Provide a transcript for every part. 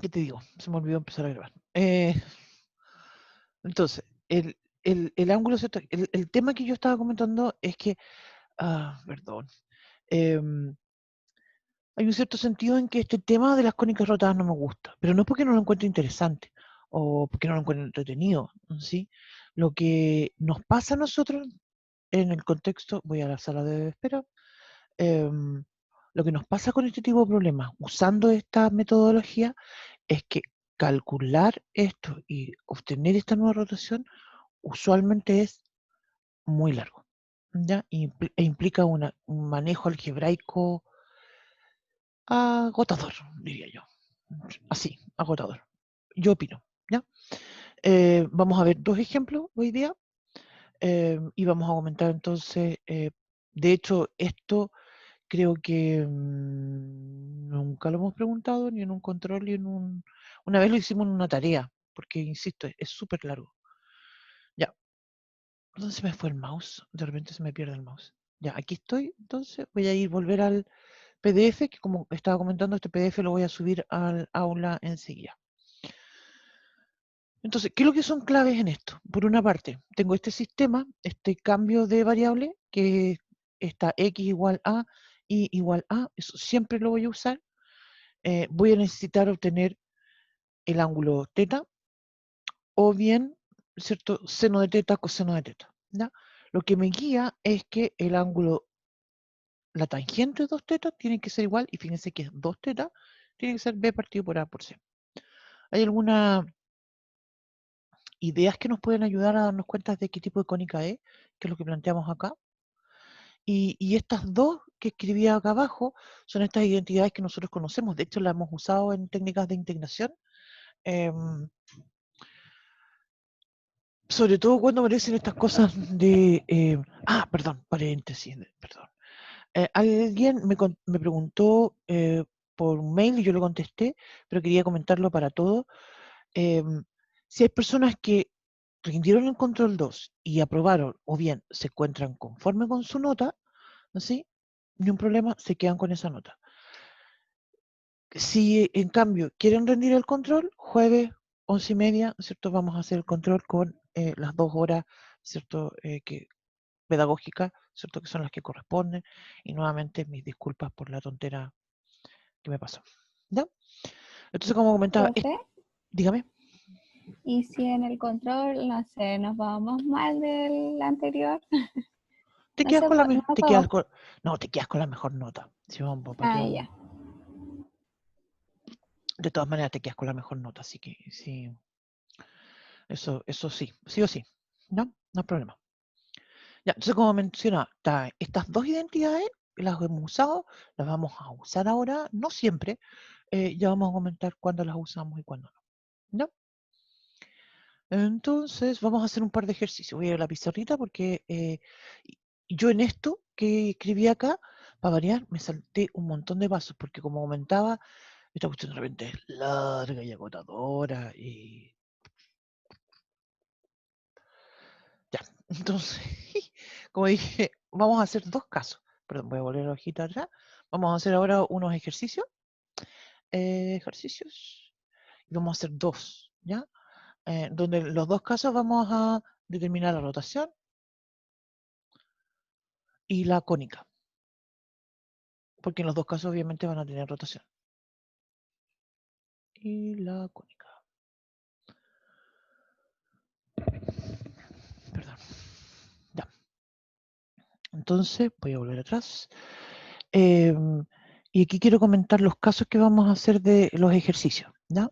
¿Qué te digo? Se me olvidó empezar a grabar. Entonces, el ángulo, ¿cierto? El tema que yo estaba comentando es que, perdón, em, hay un cierto sentido en que este tema de las cónicas rotadas no me gusta, pero no es porque no lo encuentre interesante o porque no lo encuentre entretenido, ¿sí? Lo que nos pasa a nosotros en el contexto, voy a la sala de espera, em, lo que nos pasa con este tipo de problemas usando esta metodología es que calcular esto y obtener esta nueva rotación usualmente es muy largo, ¿ya? E implica un manejo algebraico agotador, diría yo. Así, agotador. Yo opino, ¿ya? Vamos a ver dos ejemplos hoy día y vamos a comentar entonces, de hecho, esto creo que nunca lo hemos preguntado ni en un control ni en un... Una vez lo hicimos en una tarea, porque, insisto, es súper largo. Ya, ¿dónde se me fue el mouse? De repente se me pierde el mouse. Ya, aquí estoy, entonces voy a volver al PDF, que como estaba comentando, este PDF lo voy a subir al aula enseguida. Entonces, ¿qué es lo que son claves en esto? Por una parte, tengo este sistema, este cambio de variable, que está x igual a, y igual a, eso siempre lo voy a usar. Voy a necesitar obtener el ángulo teta, o bien, ¿cierto? Seno de teta, coseno de teta, ¿ya? Lo que me guía es que el ángulo, la tangente de 2 tetas tiene que ser igual, y fíjense que es 2 tetas, tiene que ser b partido por a por c. ¿Hay algunas ideas que nos pueden ayudar a darnos cuenta de qué tipo de cónica es, que es lo que planteamos acá? Y estas dos que escribí acá abajo son estas identidades que nosotros conocemos. De hecho, las hemos usado en técnicas de integración. Sobre todo cuando aparecen estas cosas de... perdón, paréntesis, perdón. Alguien me preguntó por un mail y yo le contesté, pero quería comentarlo para todos. Si hay personas que rindieron el control 2 y aprobaron, o bien se encuentran conforme con su nota, ¿sí? Ni un problema, se quedan con esa nota. Si en cambio quieren rendir el control, jueves 11:30, ¿cierto? Vamos a hacer el control con las 2 horas, ¿cierto? Pedagógicas, ¿cierto? Que son las que corresponden. Y nuevamente mis disculpas por la tontera que me pasó. ¿Ya? Entonces, como comentaba, Profe, dígame. y si en el control, no sé, nos vamos mal del anterior, Te no quedas se con la no te quedas podemos. con, no, te quedas con la mejor nota. Si vamos, ¿para qué Ah, vamos? ya. De todas maneras te quedas con la mejor nota, así que sí, eso sí, sí o sí. ¿No? No hay problema. Ya, entonces como mencionaba, estas dos identidades las hemos usado, las vamos a usar ahora, no siempre, ya vamos a comentar cuándo las usamos y cuándo no. ¿No? Entonces vamos a hacer un par de ejercicios. Voy a ir a la pizarrita porque yo en esto que escribí acá, para variar, me salté un montón de pasos, porque como comentaba, esta cuestión de repente es larga y agotadora y ya. Entonces, como dije, vamos a hacer dos casos. Perdón, voy a volver a la hojita atrás. Vamos a hacer ahora unos ejercicios. Ejercicios. Y vamos a hacer dos, ¿ya? Donde en los dos casos vamos a determinar la rotación y la cónica. Porque en los dos casos obviamente van a tener rotación. Y la cónica. Perdón. Ya. Entonces, voy a volver atrás. Y aquí quiero comentar los casos que vamos a hacer de los ejercicios, ¿ya?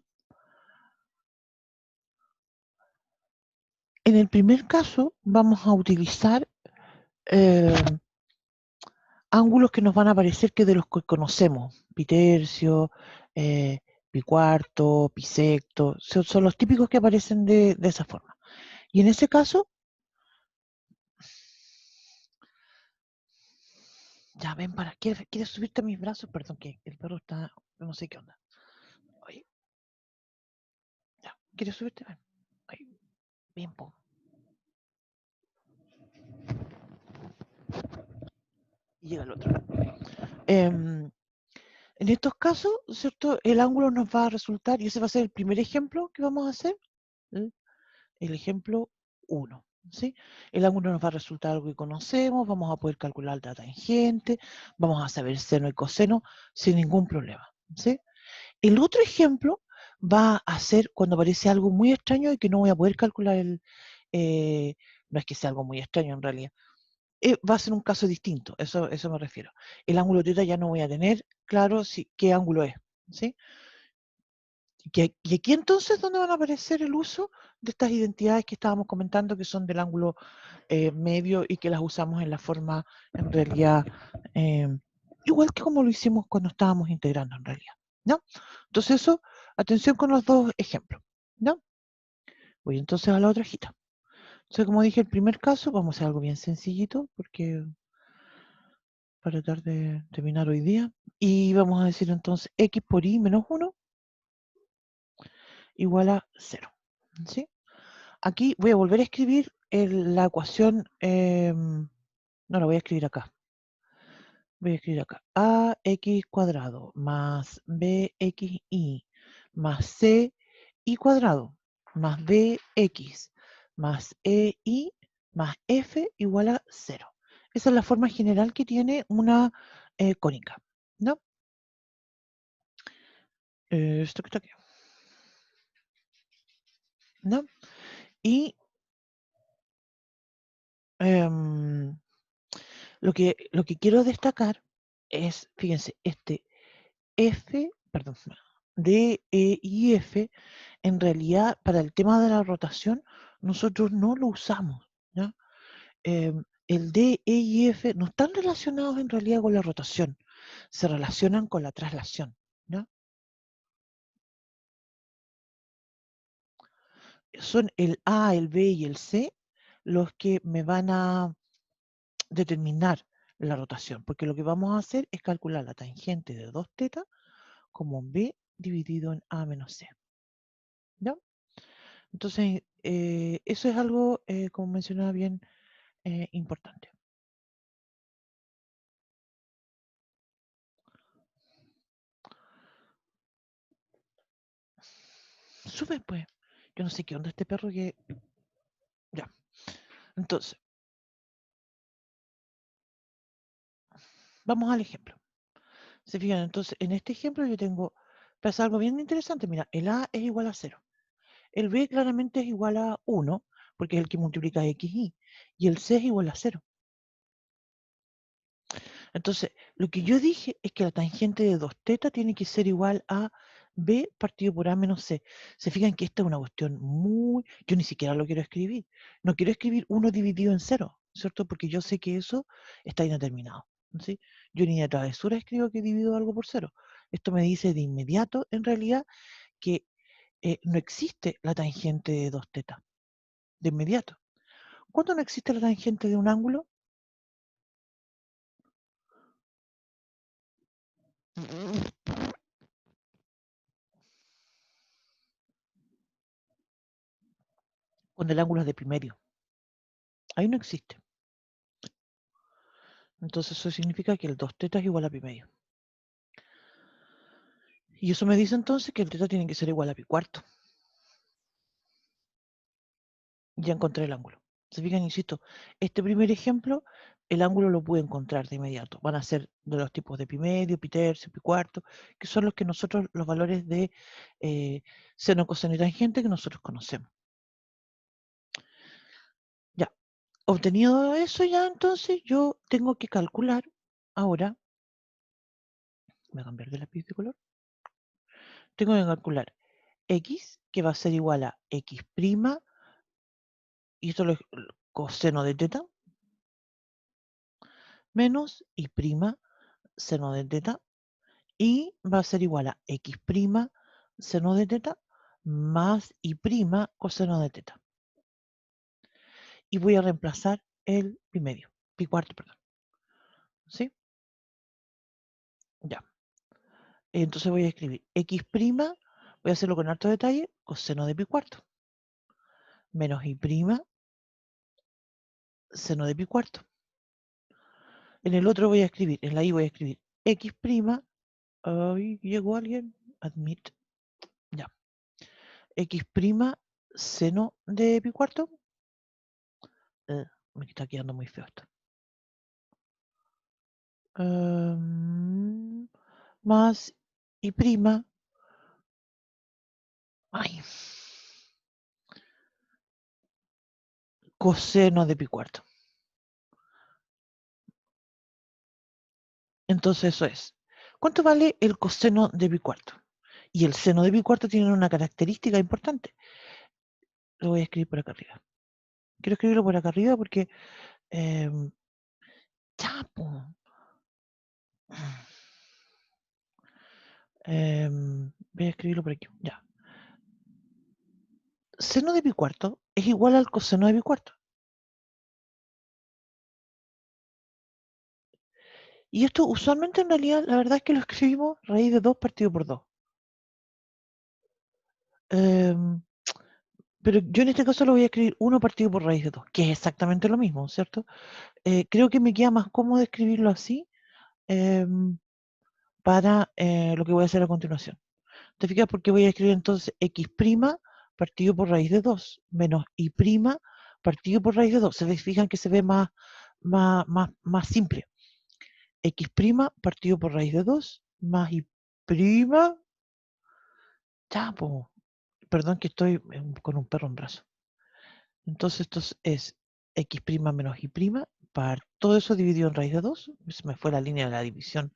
En el primer caso vamos a utilizar ángulos que nos van a aparecer que de los que conocemos, bitercio, bicuarto, bisecto, son los típicos que aparecen de esa forma. Y en ese caso, ya ven, ¿quieres subirte a mis brazos? Perdón, que el perro está, no sé qué onda. Oye, ya, ¿quieres subirte? Ven. Ahí, bien, po. Y llega el otro. Em, En estos casos, ¿cierto? El ángulo nos va a resultar, y ese va a ser el primer ejemplo que vamos a hacer, ¿eh? El ejemplo 1. ¿Sí? El ángulo nos va a resultar algo que conocemos, vamos a poder calcular la tangente, vamos a saber seno y coseno sin ningún problema. ¿Sí? El otro ejemplo va a ser cuando aparece algo muy extraño y que no voy a poder calcular no es que sea algo muy extraño en realidad, va a ser un caso distinto, eso me refiero. El ángulo θ ya no voy a tener claro qué ángulo es. ¿Sí? Y aquí entonces, ¿dónde van a aparecer el uso de estas identidades que estábamos comentando, que son del ángulo medio y que las usamos en la forma, en realidad, eh, igual que como lo hicimos cuando estábamos integrando en realidad, ¿no? Entonces eso, atención con los dos ejemplos, ¿no? Voy entonces a la otra hojita. Entonces, como dije, el primer caso, vamos a hacer algo bien sencillito, porque para tratar de terminar hoy día. Y vamos a decir entonces x por y menos 1 igual a 0, ¿sí? Aquí voy a volver a escribir la ecuación, no la voy a escribir acá. Voy a escribir acá. AX cuadrado más BXY más CY cuadrado más BX más EY más F igual a 0. Esa es la forma general que tiene una cónica, ¿no? Esto que está aquí, ¿no? Y em, lo que quiero destacar es, fíjense, este perdón, D, E y F, en realidad para el tema de la rotación, nosotros no lo usamos, ¿ya? El D, E y F no están relacionados en realidad con la rotación, se relacionan con la traslación, ¿ya? Son el A, el B y el C los que me van a determinar la rotación, porque lo que vamos a hacer es calcular la tangente de 2θ como B dividido en A menos C, ¿ya? Entonces, eso es algo, como mencionaba bien, importante. Sube pues. Yo no sé qué onda este perro que... Ya. Entonces, vamos al ejemplo. Se fijan, entonces, en este ejemplo yo tengo... Pasa algo bien interesante. Mira, el A es igual a 0. El B claramente es igual a 1, porque es el que multiplica x, y. Y el C es igual a 0. Entonces, lo que yo dije es que la tangente de 2θ tiene que ser igual a B partido por A menos C. Se fijan que esta es una cuestión muy... Yo ni siquiera lo quiero escribir. No quiero escribir 1 dividido en 0, ¿cierto? Porque yo sé que eso está indeterminado, ¿sí? Yo ni de travesura escribo que divido algo por 0. Esto me dice de inmediato, en realidad, que no existe la tangente de 2θ. De inmediato. ¿Cuándo no existe la tangente de un ángulo? Cuando el ángulo es de pi medio. Ahí no existe. Entonces eso significa que el 2θ es igual a pi medio. Y eso me dice entonces que el θ tiene que ser igual a pi cuarto. Ya encontré el ángulo. Se fijan, insisto, este primer ejemplo, el ángulo lo pude encontrar de inmediato. Van a ser de los tipos de pi medio, pi tercio, pi cuarto, que son los que nosotros, los valores de seno, coseno y tangente que nosotros conocemos. Ya, obtenido eso ya, entonces yo tengo que calcular ahora, voy a cambiar de lápiz de color, tengo que calcular x, que va a ser igual a x', y esto es coseno de θ, menos y' seno de θ, y va a ser igual a x' seno de θ más y' coseno de θ. Y voy a reemplazar el pi medio, pi cuarto, perdón. ¿Sí? Ya. Entonces voy a escribir x', voy a hacerlo con harto detalle, coseno de pi cuarto, menos y' seno de pi cuarto. En el otro voy a escribir, en la y voy a escribir x', Ay, ¿llegó alguien? Admit. Ya. X prima seno de pi cuarto. Me está quedando muy feo esto. Más y prima. Ay. Coseno de pi cuarto. Entonces eso es. ¿Cuánto vale el coseno de pi cuarto? Y el seno de pi cuarto tiene una característica importante. Lo voy a escribir por acá arriba. Quiero escribirlo por acá arriba porque chapo. Voy a escribirlo por aquí. Ya. Seno de pi cuarto es igual al coseno de pi cuarto. Y esto usualmente en realidad la verdad es que lo escribimos raíz de 2 partido por 2. Pero yo en este caso lo voy a escribir 1 partido por raíz de 2, que es exactamente lo mismo, ¿cierto? Creo que me queda más cómodo escribirlo así para lo que voy a hacer a continuación. ¿Te fijas? Porque voy a escribir entonces x' partido por raíz de 2 menos y' partido por raíz de 2. Se fijan que se ve más simple. X' partido por raíz de 2 más y'. Ya, po. Perdón que estoy con un perro en brazo. Entonces esto es x' menos y', todo eso dividido en raíz de 2. Se me fue la línea de la división,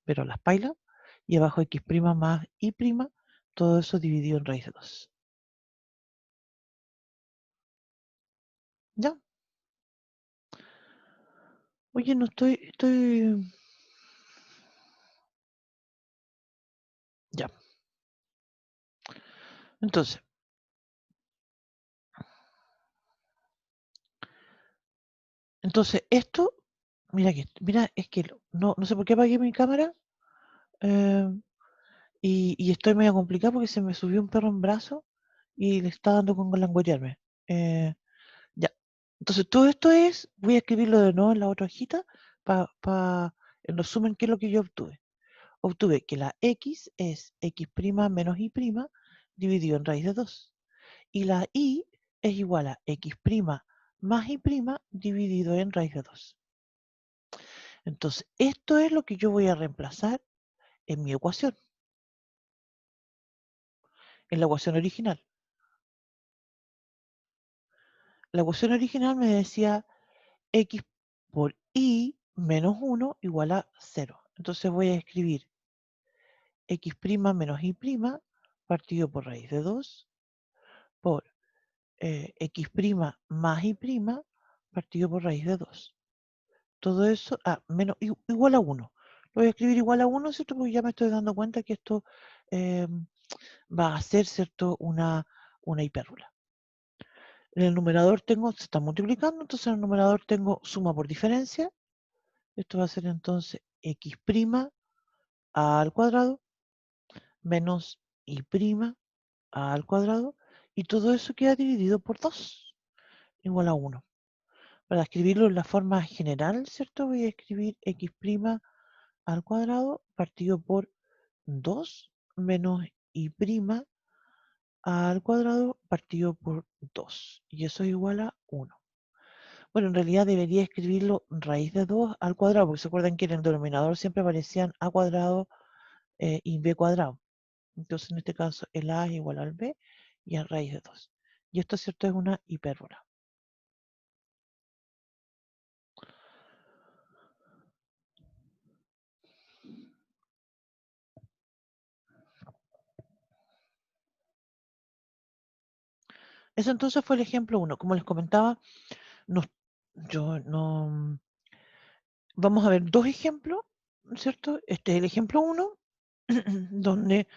pero las pailas. Y abajo x' más y', todo eso dividido en raíz de 2. ¿Ya? Oye, no estoy. Ya. Entonces esto, mira es que no sé por qué apagué mi cámara eh, y estoy medio complicado porque se me subió un perro en brazo y le está dando con languetearme. Ya. Entonces todo esto voy a escribirlo de nuevo en la otra hojita para, en resumen, ¿qué es lo que yo obtuve? Obtuve que la x es x' menos y' dividido en raíz de 2. Y la y es igual a x' más y' dividido en raíz de 2. Entonces, esto es lo que yo voy a reemplazar en mi ecuación, en la ecuación original. La ecuación original me decía x por y menos 1 igual a 0. Entonces voy a escribir x' menos y' partido por raíz de 2 por x' más y' partido por raíz de 2. Todo eso, menos, igual a 1. Lo voy a escribir igual a 1, ¿cierto? Porque ya me estoy dando cuenta que esto va a ser, ¿cierto? Una hipérbola. En el numerador se está multiplicando, entonces en el numerador tengo suma por diferencia. Esto va a ser entonces x' al cuadrado menos y' al cuadrado. Y todo eso queda dividido por 2, igual a 1. Para escribirlo en la forma general, ¿cierto? Voy a escribir x' al cuadrado partido por 2 menos y' al cuadrado partido por 2. Y eso es igual a 1. Bueno, en realidad debería escribirlo raíz de 2 al cuadrado, porque se acuerdan que en el denominador siempre aparecían a cuadrado y b cuadrado. Entonces en este caso el a es igual al b y a raíz de 2. Y esto, ¿cierto? Es una hipérbola. Eso entonces fue el ejemplo 1. Como les comentaba, yo no. Vamos a ver dos ejemplos, ¿cierto? Este es el ejemplo 1, donde,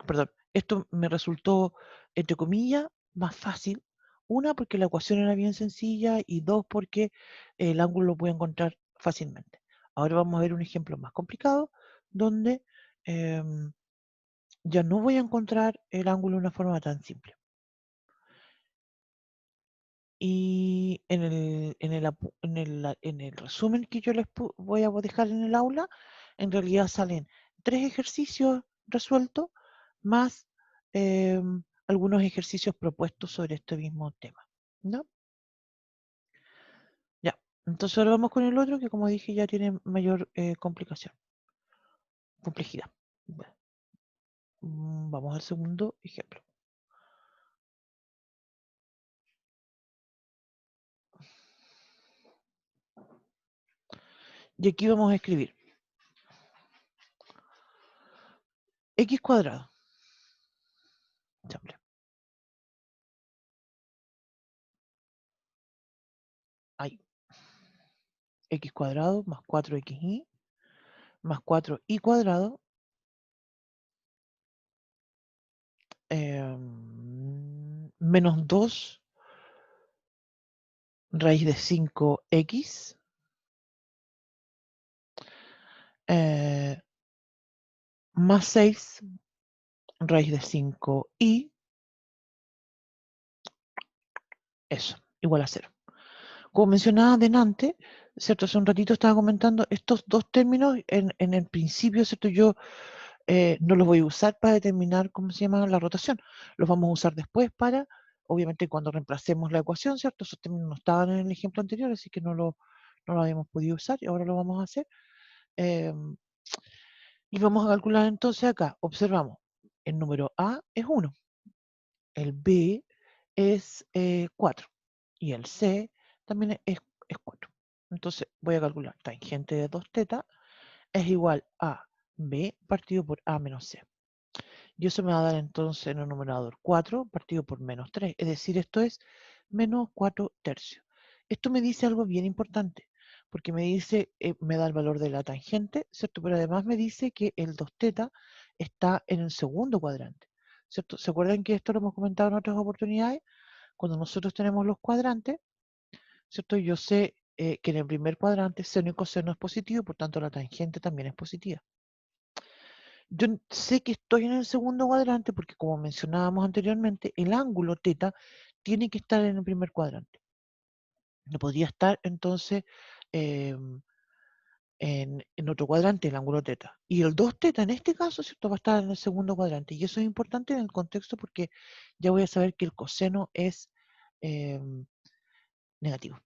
perdón, esto me resultó, entre comillas, más fácil. Una, porque la ecuación era bien sencilla y dos, porque el ángulo lo puedo encontrar fácilmente. Ahora vamos a ver un ejemplo más complicado, donde ya no voy a encontrar el ángulo de una forma tan simple. Y en el resumen que yo les voy a dejar en el aula, en realidad salen 3 ejercicios resueltos más algunos ejercicios propuestos sobre este mismo tema, ¿no? Ya, entonces ahora vamos con el otro que, como dije, ya tiene mayor complejidad. Bueno, vamos al segundo ejemplo. Y aquí vamos a escribir x cuadrado. Ahí. X cuadrado más 4xy más 4y cuadrado menos 2 raíz de 5x más 6 raíz de 5y, eso, igual a 0. Como mencionaba delante, ¿cierto? Hace un ratito estaba comentando estos dos términos, en el principio, ¿cierto? Yo no los voy a usar para determinar cómo se llama la rotación. Los vamos a usar después para, obviamente, cuando reemplacemos la ecuación, ¿cierto? Esos términos no estaban en el ejemplo anterior, así que no lo habíamos podido usar y ahora lo vamos a hacer. Y vamos a calcular entonces acá. Observamos, el número A es 1, el B es 4 y el C también es 4. Entonces voy a calcular tangente de 2 teta es igual a B partido por A menos C. Y eso me va a dar entonces en el numerador 4 partido por menos 3. Es decir, esto es menos 4 tercios. Esto me dice algo bien importante, porque me dice, me da el valor de la tangente, ¿cierto? Pero además me dice que el 2 teta está en el segundo cuadrante, ¿cierto? ¿Se acuerdan que esto lo hemos comentado en otras oportunidades? Cuando nosotros tenemos los cuadrantes, ¿cierto? Yo sé que en el primer cuadrante seno y coseno es positivo, por tanto la tangente también es positiva. Yo sé que estoy en el segundo cuadrante porque, como mencionábamos anteriormente, el ángulo teta tiene que estar en el primer cuadrante. No podría estar entonces en otro cuadrante el ángulo teta. Y el 2 teta en este caso, ¿cierto? Va a estar en el segundo cuadrante. Y eso es importante en el contexto porque ya voy a saber que el coseno es negativo.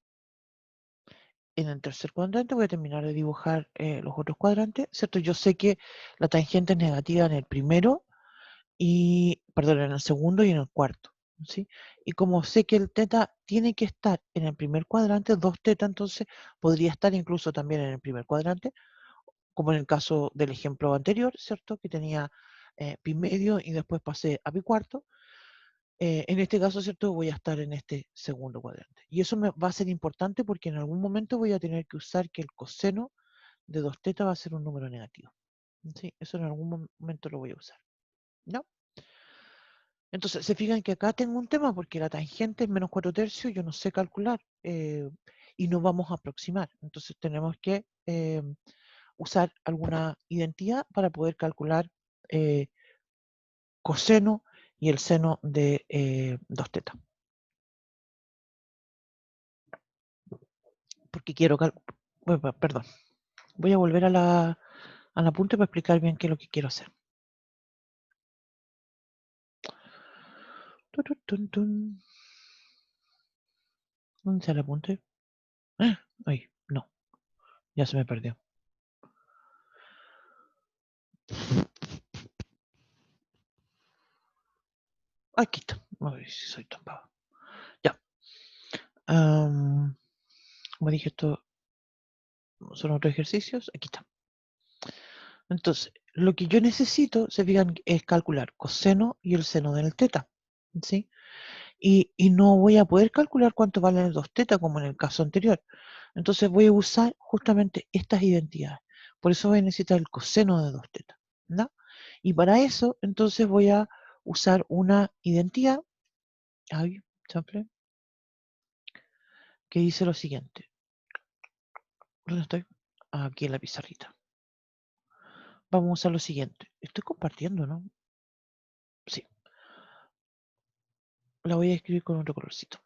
En el tercer cuadrante voy a terminar de dibujar los otros cuadrantes, ¿cierto? Yo sé que la tangente es negativa en el primero, perdón, en el segundo y en el cuarto, ¿sí? Y como sé que el teta tiene que estar en el primer cuadrante, 2 teta, entonces podría estar incluso también en el primer cuadrante, como en el caso del ejemplo anterior, ¿cierto? Que tenía pi medio y después pasé a pi cuarto. En este caso, ¿cierto? Voy a estar en este segundo cuadrante. Y eso me va a ser importante porque en algún momento voy a tener que usar que el coseno de 2 teta va a ser un número negativo. ¿Sí? Eso en algún momento lo voy a usar. ¿No? Entonces, se fijan que acá tengo un tema porque la tangente es menos 4 tercios, yo no sé calcular y no vamos a aproximar. Entonces, tenemos que usar alguna identidad para poder calcular coseno y el seno de 2 teta. Porque quiero perdón, voy a volver a la apunte para explicar bien qué es lo que quiero hacer. ¿Dónde está el apunte? Ay, no, ya se me perdió. Aquí está. A ver si soy tan pavo. Ya. Como dije, esto son otros ejercicios. Aquí está. Entonces, lo que yo necesito, se fijan, es calcular coseno y el seno del teta. ¿Sí? Y no voy a poder calcular cuánto valen el 2 teta como en el caso anterior. Entonces voy a usar justamente estas identidades. Por eso voy a necesitar el coseno de 2 teta. ¿No? Y para eso, entonces voy a usar una identidad. Ay, simple, que dice lo siguiente. ¿Dónde estoy? Aquí en la pizarrita. Vamos a usar lo siguiente. Estoy compartiendo, ¿no? Sí. La voy a escribir con otro colorcito.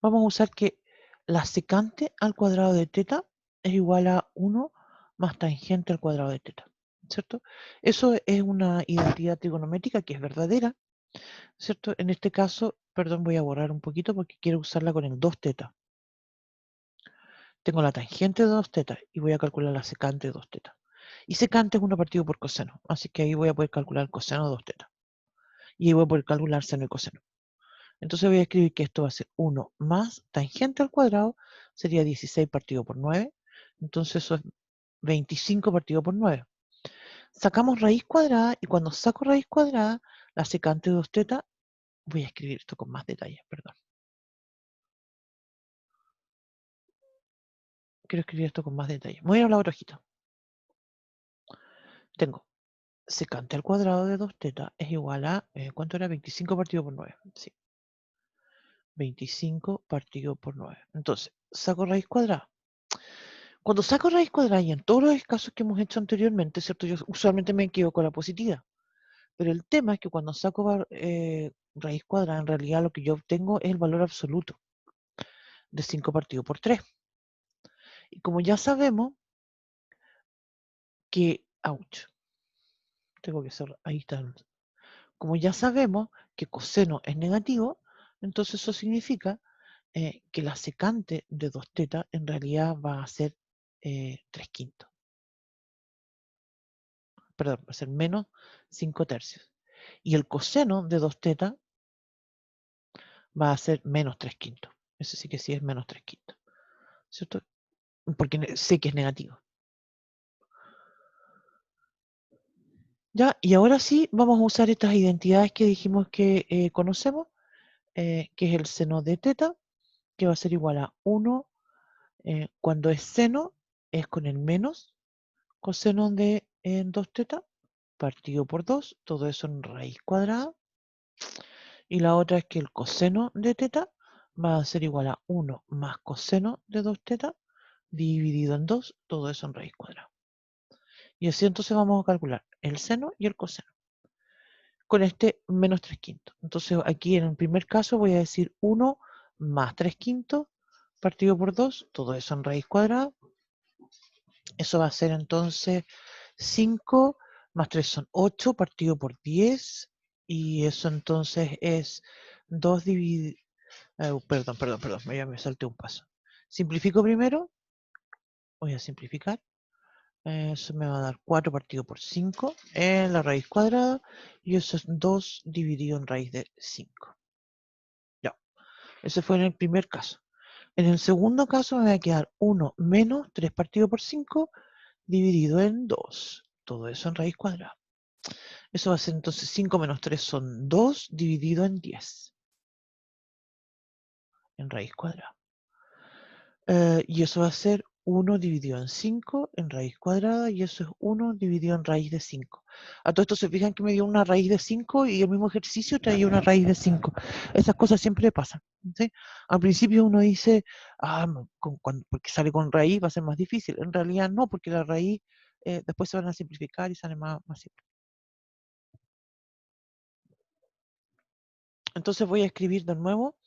Vamos a usar que La secante al cuadrado de teta es igual a 1 más tangente al cuadrado de teta, ¿cierto? Eso es una identidad trigonométrica que es verdadera, ¿cierto? En este caso, perdón, voy a borrar un poquito porque quiero usarla con el 2 teta. Tengo la tangente de 2 teta y voy a calcular la secante de 2 teta. Y secante es 1 partido por coseno, así que ahí voy a poder calcular el coseno de 2 teta. Y ahí voy a poder calcular seno y coseno. Entonces voy a escribir que esto va a ser 1 más tangente al cuadrado, sería 16 partido por 9. Entonces eso es 25 partido por 9. Sacamos raíz cuadrada y cuando saco raíz cuadrada, la secante de 2 teta, voy a escribir esto con más detalle, perdón. Quiero escribir esto con más detalle. Me voy a la otra hojita. Tengo secante al cuadrado de 2 teta es igual a, ¿cuánto era? 25 partido por 9. Sí, 25 partido por 9. Entonces, saco raíz cuadrada. Cuando saco raíz cuadrada y en todos los casos que hemos hecho anteriormente, ¿cierto? Yo usualmente me equivoco con la positiva. Pero el tema es que cuando saco raíz cuadrada, en realidad lo que yo obtengo es el valor absoluto de 5 partido por 3. Y como ya sabemos que, ouch, tengo que hacer, ahí está. Como ya sabemos que coseno es negativo, entonces eso significa que la secante de 2 teta en realidad va a ser 3 quintos. Perdón, va a ser menos 5 tercios. Y el coseno de 2 teta va a ser menos 3 quintos. Eso sí que sí es menos 3 quintos. ¿Cierto? Porque sé que es negativo. Ya, y ahora sí vamos a usar estas identidades que dijimos que conocemos, que es el seno de teta, que va a ser igual a 1, cuando es seno, es con el menos coseno de 2 teta, partido por 2, todo eso en raíz cuadrada. Y la otra es que el coseno de teta va a ser igual a 1 más coseno de 2 teta dividido en 2, todo eso en raíz cuadrada. Y así entonces vamos a calcular el seno y el coseno con este menos 3 quintos. Entonces aquí en el primer caso voy a decir 1 más 3 quintos partido por 2, todo eso en raíz cuadrada. Eso va a ser entonces 5 más 3 son 8 partido por 10 y eso entonces es 2 dividido. Perdón, me salté un paso. Simplifico primero, voy a simplificar. Eso me va a dar 4 partido por 5 en la raíz cuadrada y eso es 2 dividido en raíz de 5. Ya, ese fue en el primer caso. En el segundo caso me va a quedar 1 menos 3 partido por 5 dividido en 2. Todo eso en raíz cuadrada. Eso va a ser entonces 5 menos 3 son 2 dividido en 10. En raíz cuadrada. Y eso va a ser 1 dividido en 5 en raíz cuadrada y eso es 1 dividido en raíz de 5. A todo esto se fijan que me dio una raíz de 5 y el mismo ejercicio traía una raíz de 5. Esas cosas siempre pasan. ¿Sí? Al principio uno dice, porque sale con raíz va a ser más difícil. En realidad no, porque la raíz después se van a simplificar y sale más simple. Entonces voy a escribir de nuevo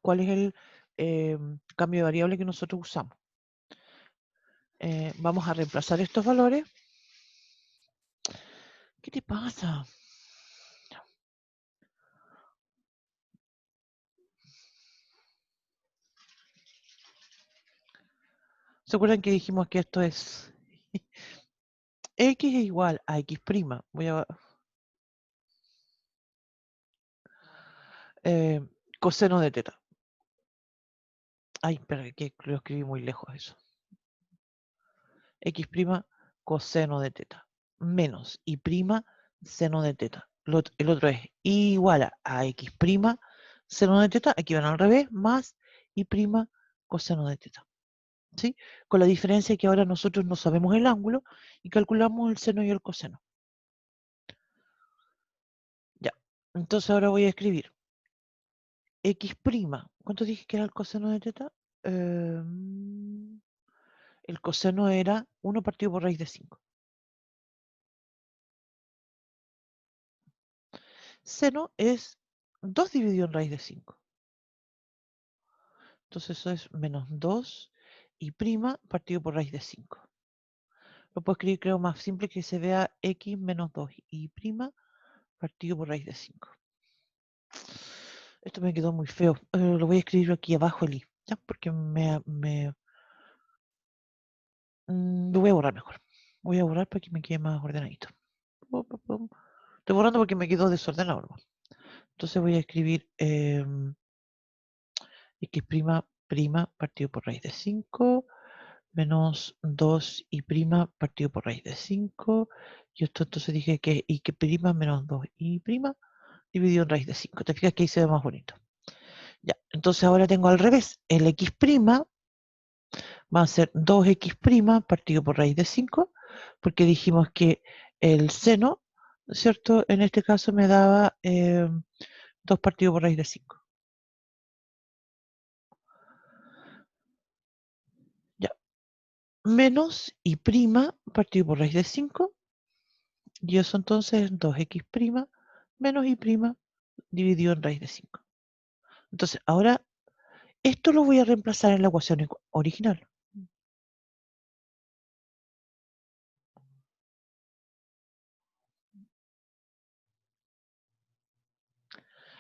cuál es el cambio de variable que nosotros usamos. Vamos a reemplazar estos valores. ¿Qué te pasa? ¿Se acuerdan que dijimos que esto es x es igual a x'? Voy a coseno de teta. Ay, pero que lo escribí muy lejos eso. X' coseno de teta menos y prima seno de teta. El otro es igual a x' seno de teta, aquí van al revés, más y prima coseno de teta. ¿Sí? Con la diferencia que ahora nosotros no sabemos el ángulo y calculamos el seno y el coseno. Ya, entonces ahora voy a escribir x', ¿cuánto dije que era el coseno de teta? El coseno era 1 partido por raíz de 5. Seno es 2 dividido en raíz de 5. Entonces eso es menos 2 y prima partido por raíz de 5. Lo puedo escribir, creo, más simple, que se vea x menos 2 y prima partido por raíz de 5. Esto me quedó muy feo. Lo voy a escribir aquí abajo el i, ¿ya? Porque lo voy a borrar mejor. Voy a borrar para que me quede más ordenadito. Pum, pum, pum. Estoy borrando porque me quedó desordenado, ¿no? Entonces voy a escribir x prima partido por raíz de 5 menos 2 y prima partido por raíz de 5. Y esto entonces dije que y que prima menos 2 y prima dividido en raíz de 5. Te fijas que ahí se ve más bonito. Ya, entonces ahora tengo al revés. El x prima va a ser 2x prima partido por raíz de 5, porque dijimos que el seno, ¿cierto? En este caso me daba 2 partido por raíz de 5. Ya, menos y prima partido por raíz de 5, y eso entonces es 2x prima menos y prima dividido en raíz de 5. Entonces, ahora esto lo voy a reemplazar en la ecuación original.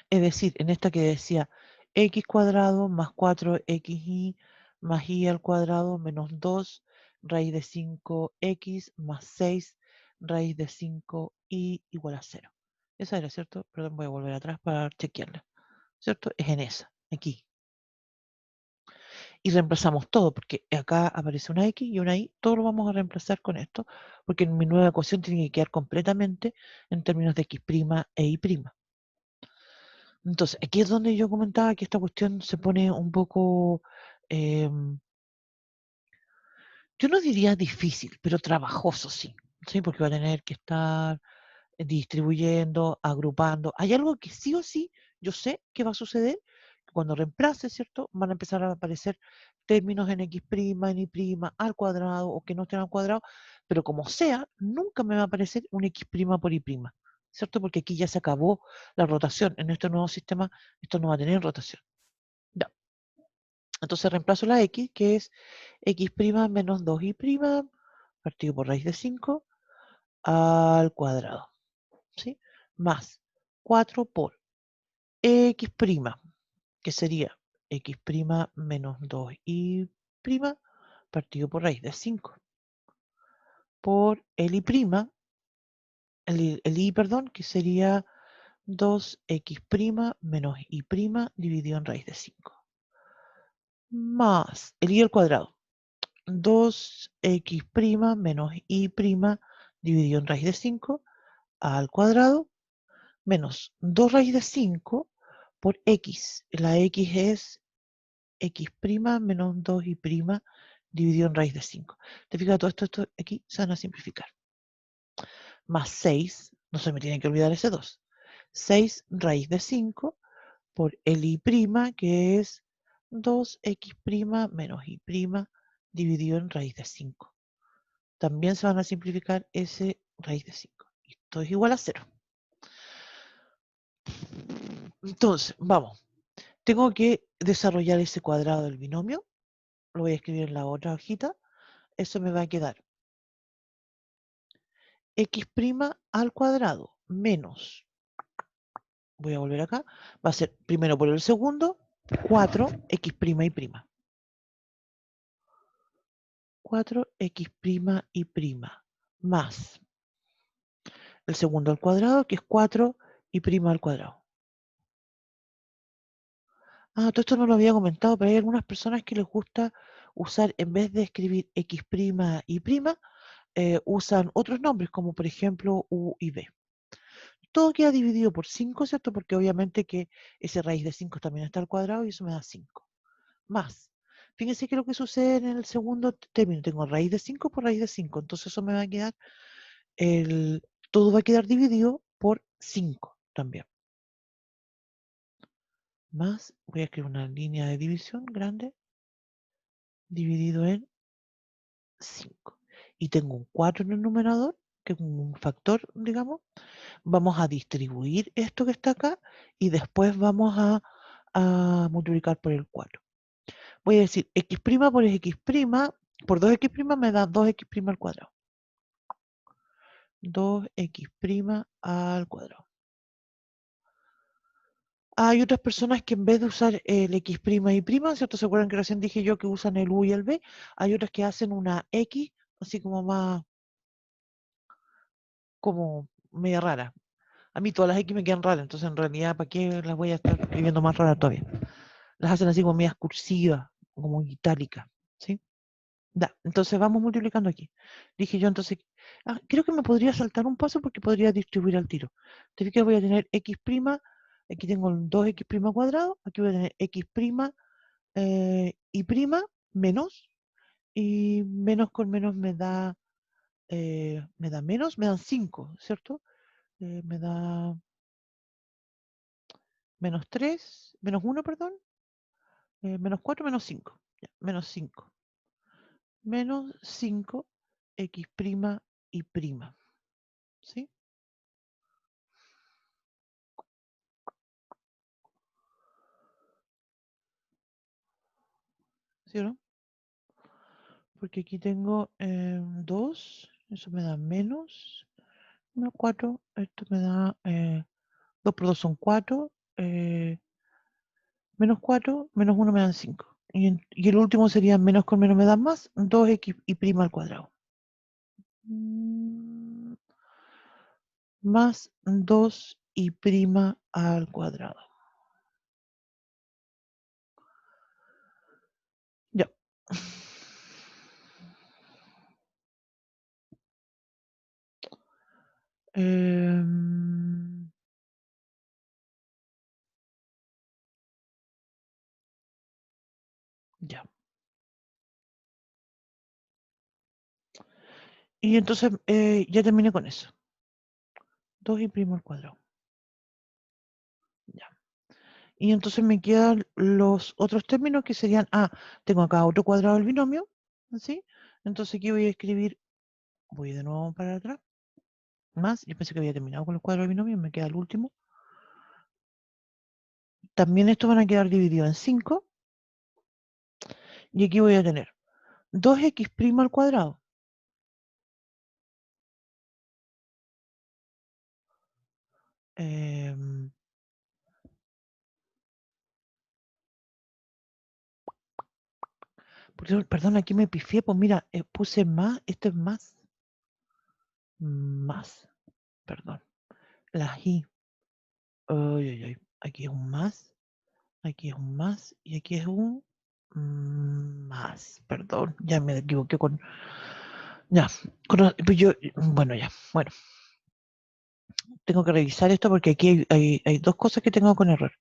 Es decir, en esta que decía x cuadrado más 4xy más y al cuadrado menos 2 raíz de 5x más 6 raíz de 5y igual a 0. Esa era, ¿cierto? Perdón, voy a volver atrás para chequearla. ¿Cierto? Es en esa, aquí. Y reemplazamos todo, porque acá aparece una x y una y, todo lo vamos a reemplazar con esto, porque en mi nueva ecuación tiene que quedar completamente en términos de x' e y'. Entonces, aquí es donde yo comentaba que esta cuestión se pone un poco, yo no diría difícil, pero trabajoso sí, ¿sí? Porque va a tener que estar distribuyendo, agrupando. Hay algo que sí o sí yo sé que va a suceder, que cuando reemplace, ¿cierto? Van a empezar a aparecer términos en x', en y', al cuadrado o que no estén al cuadrado, pero como sea, nunca me va a aparecer un x' por y', ¿cierto? Porque aquí ya se acabó la rotación. En este nuevo sistema esto no va a tener rotación. Ya. Entonces reemplazo la x, que es x' menos 2y' partido por raíz de 5 al cuadrado, ¿sí? Más 4 por x', que sería x' menos 2y' partido por raíz de 5 por perdón, que sería 2x' menos y' dividido en raíz de 5. Más el y al cuadrado. 2x' menos y' dividido en raíz de 5 al cuadrado menos 2 raíz de 5 por x. La x es x' menos 2y' dividido en raíz de 5. ¿Te fijas? Todo esto aquí se van a simplificar. Más 6, no se me tiene que olvidar ese 2. 6 raíz de 5 por el y', que es 2x' menos y' dividido en raíz de 5. También se van a simplificar ese raíz de 5. Esto es igual a 0. Entonces, vamos. Tengo que desarrollar ese cuadrado del binomio. Lo voy a escribir en la otra hojita. Eso me va a quedar x' al cuadrado menos, voy a volver acá, va a ser primero por el segundo, 4x' y'. 4x' y' más el segundo al cuadrado, que es 4y' al cuadrado. Todo esto no lo había comentado, pero hay algunas personas que les gusta usar, en vez de escribir x' y', usan otros nombres, como por ejemplo u y b. Todo queda dividido por 5, ¿cierto? Porque obviamente que ese raíz de 5 también está al cuadrado y eso me da 5. Más. Fíjense que lo que sucede en el segundo término, tengo raíz de 5 por raíz de 5, entonces eso me va a quedar, todo va a quedar dividido por 5 también. Más, voy a escribir una línea de división grande, dividido en 5. Y tengo un 4 en el numerador, que es un factor, digamos. Vamos a distribuir esto que está acá y después vamos a multiplicar por el 4. Voy a decir x' por x', por 2x' me da 2x' al cuadrado. 2x' al cuadrado. Hay otras personas que en vez de usar el x' y prima, ¿cierto? ¿Se acuerdan que recién dije yo que usan el u y el b? Hay otras que hacen una x, así como más, como media rara. A mí todas las x me quedan raras, entonces en realidad, ¿para qué las voy a estar escribiendo más raras todavía? Las hacen así como medias cursivas, como itálicas, ¿sí? Da, entonces vamos multiplicando aquí. Dije yo entonces, creo que me podría saltar un paso porque podría distribuir al tiro. Te fijas, voy a tener x', aquí tengo el 2x' cuadrado, aquí voy a tener x' y prima menos, y menos con menos me da menos, me dan 5, ¿cierto? Me da menos 3, menos 1, perdón, menos 4, menos 5, ya, menos 5. Menos 5 x' y prima, ¿sí? ¿Sí o no? Porque aquí tengo 2, eso me da menos 4, esto me da 2 por 2 son 4, menos 4, menos 1 me dan 5. Y el último sería menos con menos me da más, 2x y prima al cuadrado. Más 2 y prima al cuadrado. Ya. Ya. Y entonces ya terminé con eso. 2 y prima al cuadrado. Ya. Y entonces me quedan los otros términos que serían, tengo acá otro cuadrado del binomio, ¿sí? Entonces aquí voy a escribir, voy de nuevo para atrás, más, yo pensé que había terminado con los cuadrados del binomio, me queda el último. También estos van a quedar divididos en 5, y aquí voy a tener 2x' al cuadrado. Perdón, aquí me pifié, pues mira, puse más, esto es más, perdón, la i, aquí es un más, aquí es un más, y aquí es un más, perdón, ya me equivoqué con, ya, pues yo, bueno, ya, bueno, tengo que revisar esto porque aquí hay dos cosas que tengo con error.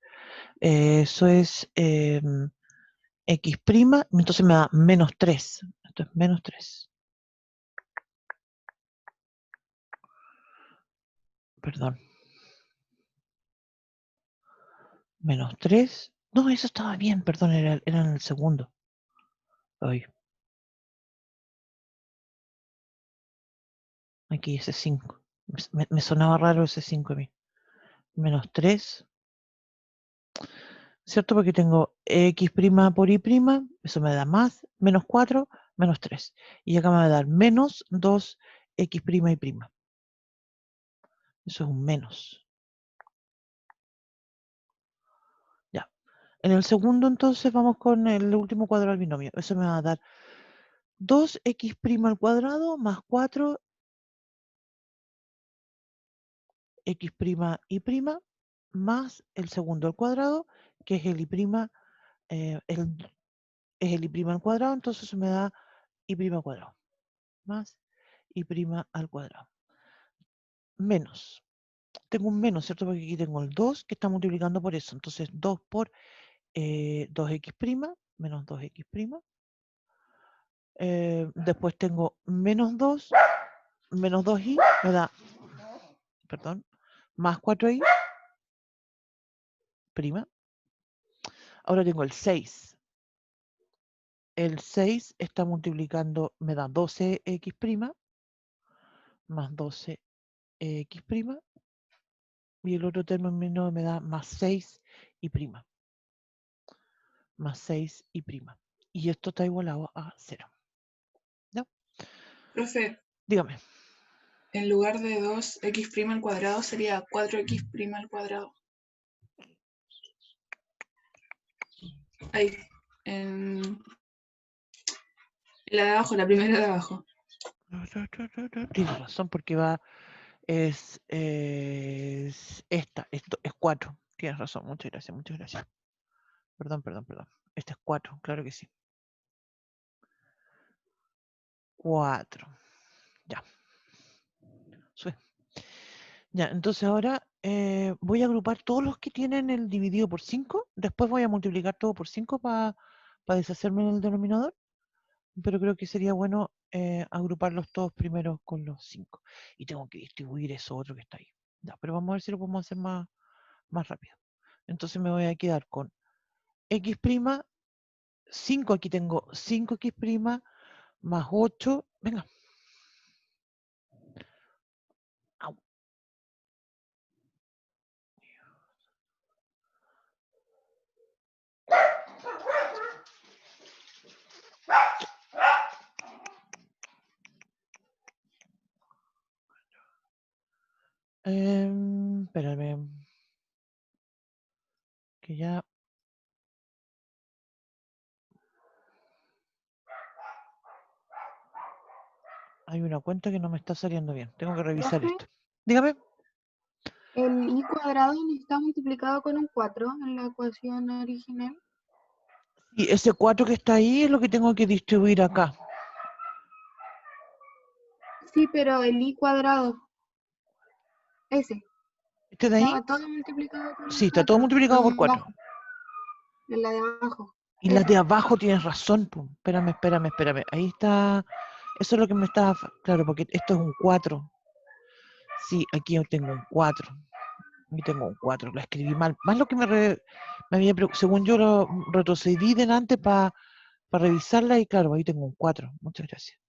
Eso es x', entonces me da menos 3, esto es menos 3. Perdón. Menos 3. No, eso estaba bien, perdón, era en el segundo. Ay, aquí ese 5. Me sonaba raro ese 5 a mí. Menos 3. ¿Cierto? Porque tengo x' por y', eso me da más, menos 4, menos 3. Y acá me va a dar menos 2 x' y prima. Eso es un menos. Ya. En el segundo, entonces, vamos con el último cuadrado del binomio. Eso me va a dar 2x' al cuadrado más 4 x' y prima más el segundo al cuadrado, que es el y prima, es el y prima al cuadrado, entonces eso me da y prima al cuadrado, más y prima al cuadrado, menos. Tengo un menos, ¿cierto? Porque aquí tengo el 2 que está multiplicando por eso, entonces 2 por 2x', menos 2x'. Después tengo menos 2, menos 2y, me da, perdón, más 4y, prima. Ahora tengo el 6. El 6 está multiplicando, me da 12x' más 12x', y el otro término me da más 6 y prima. Más 6 y prima. y esto está igualado a 0. ¿Ya? Profe, Dígame. en lugar de 2x' al cuadrado sería 4x' al cuadrado. Ahí, en la de abajo, la primera de abajo. Tienes razón, porque es esta, esto es 4. Tienes razón, muchas gracias, muchas gracias. Perdón. Este es 4, claro que sí. 4. Ya. Sube. Ya, entonces ahora voy a agrupar todos los que tienen el dividido por 5. Después voy a multiplicar todo por 5 para deshacerme en el denominador. Pero creo que sería bueno agruparlos todos primero con los 5. Y tengo que distribuir eso otro que está ahí. Ya, pero vamos a ver si lo podemos hacer más rápido. Entonces me voy a quedar con x', 5, aquí tengo 5x' más 8. Venga. Au. Espérame. Que ya... Hay una cuenta que no me está saliendo bien. Tengo que revisar Profe, esto. Dígame. el i cuadrado no está multiplicado con un 4 en la ecuación original. Y ese 4 que está ahí es lo que tengo que distribuir acá. Sí, pero el i cuadrado, ese, ¿Este de ahí? estaba todo multiplicado con un Sí, está todo 4 multiplicado por 4. abajo, en la de abajo. Y las de Ese. abajo tienes razón. Pum. Espérame. Ahí está. Eso es lo que me está... Claro, porque esto es un 4. Sí, aquí yo tengo un 4. Aquí tengo un 4. Lo escribí mal. Más lo que me había... Según yo lo retrocedí delante para revisarla y claro, ahí tengo un 4. Muchas gracias.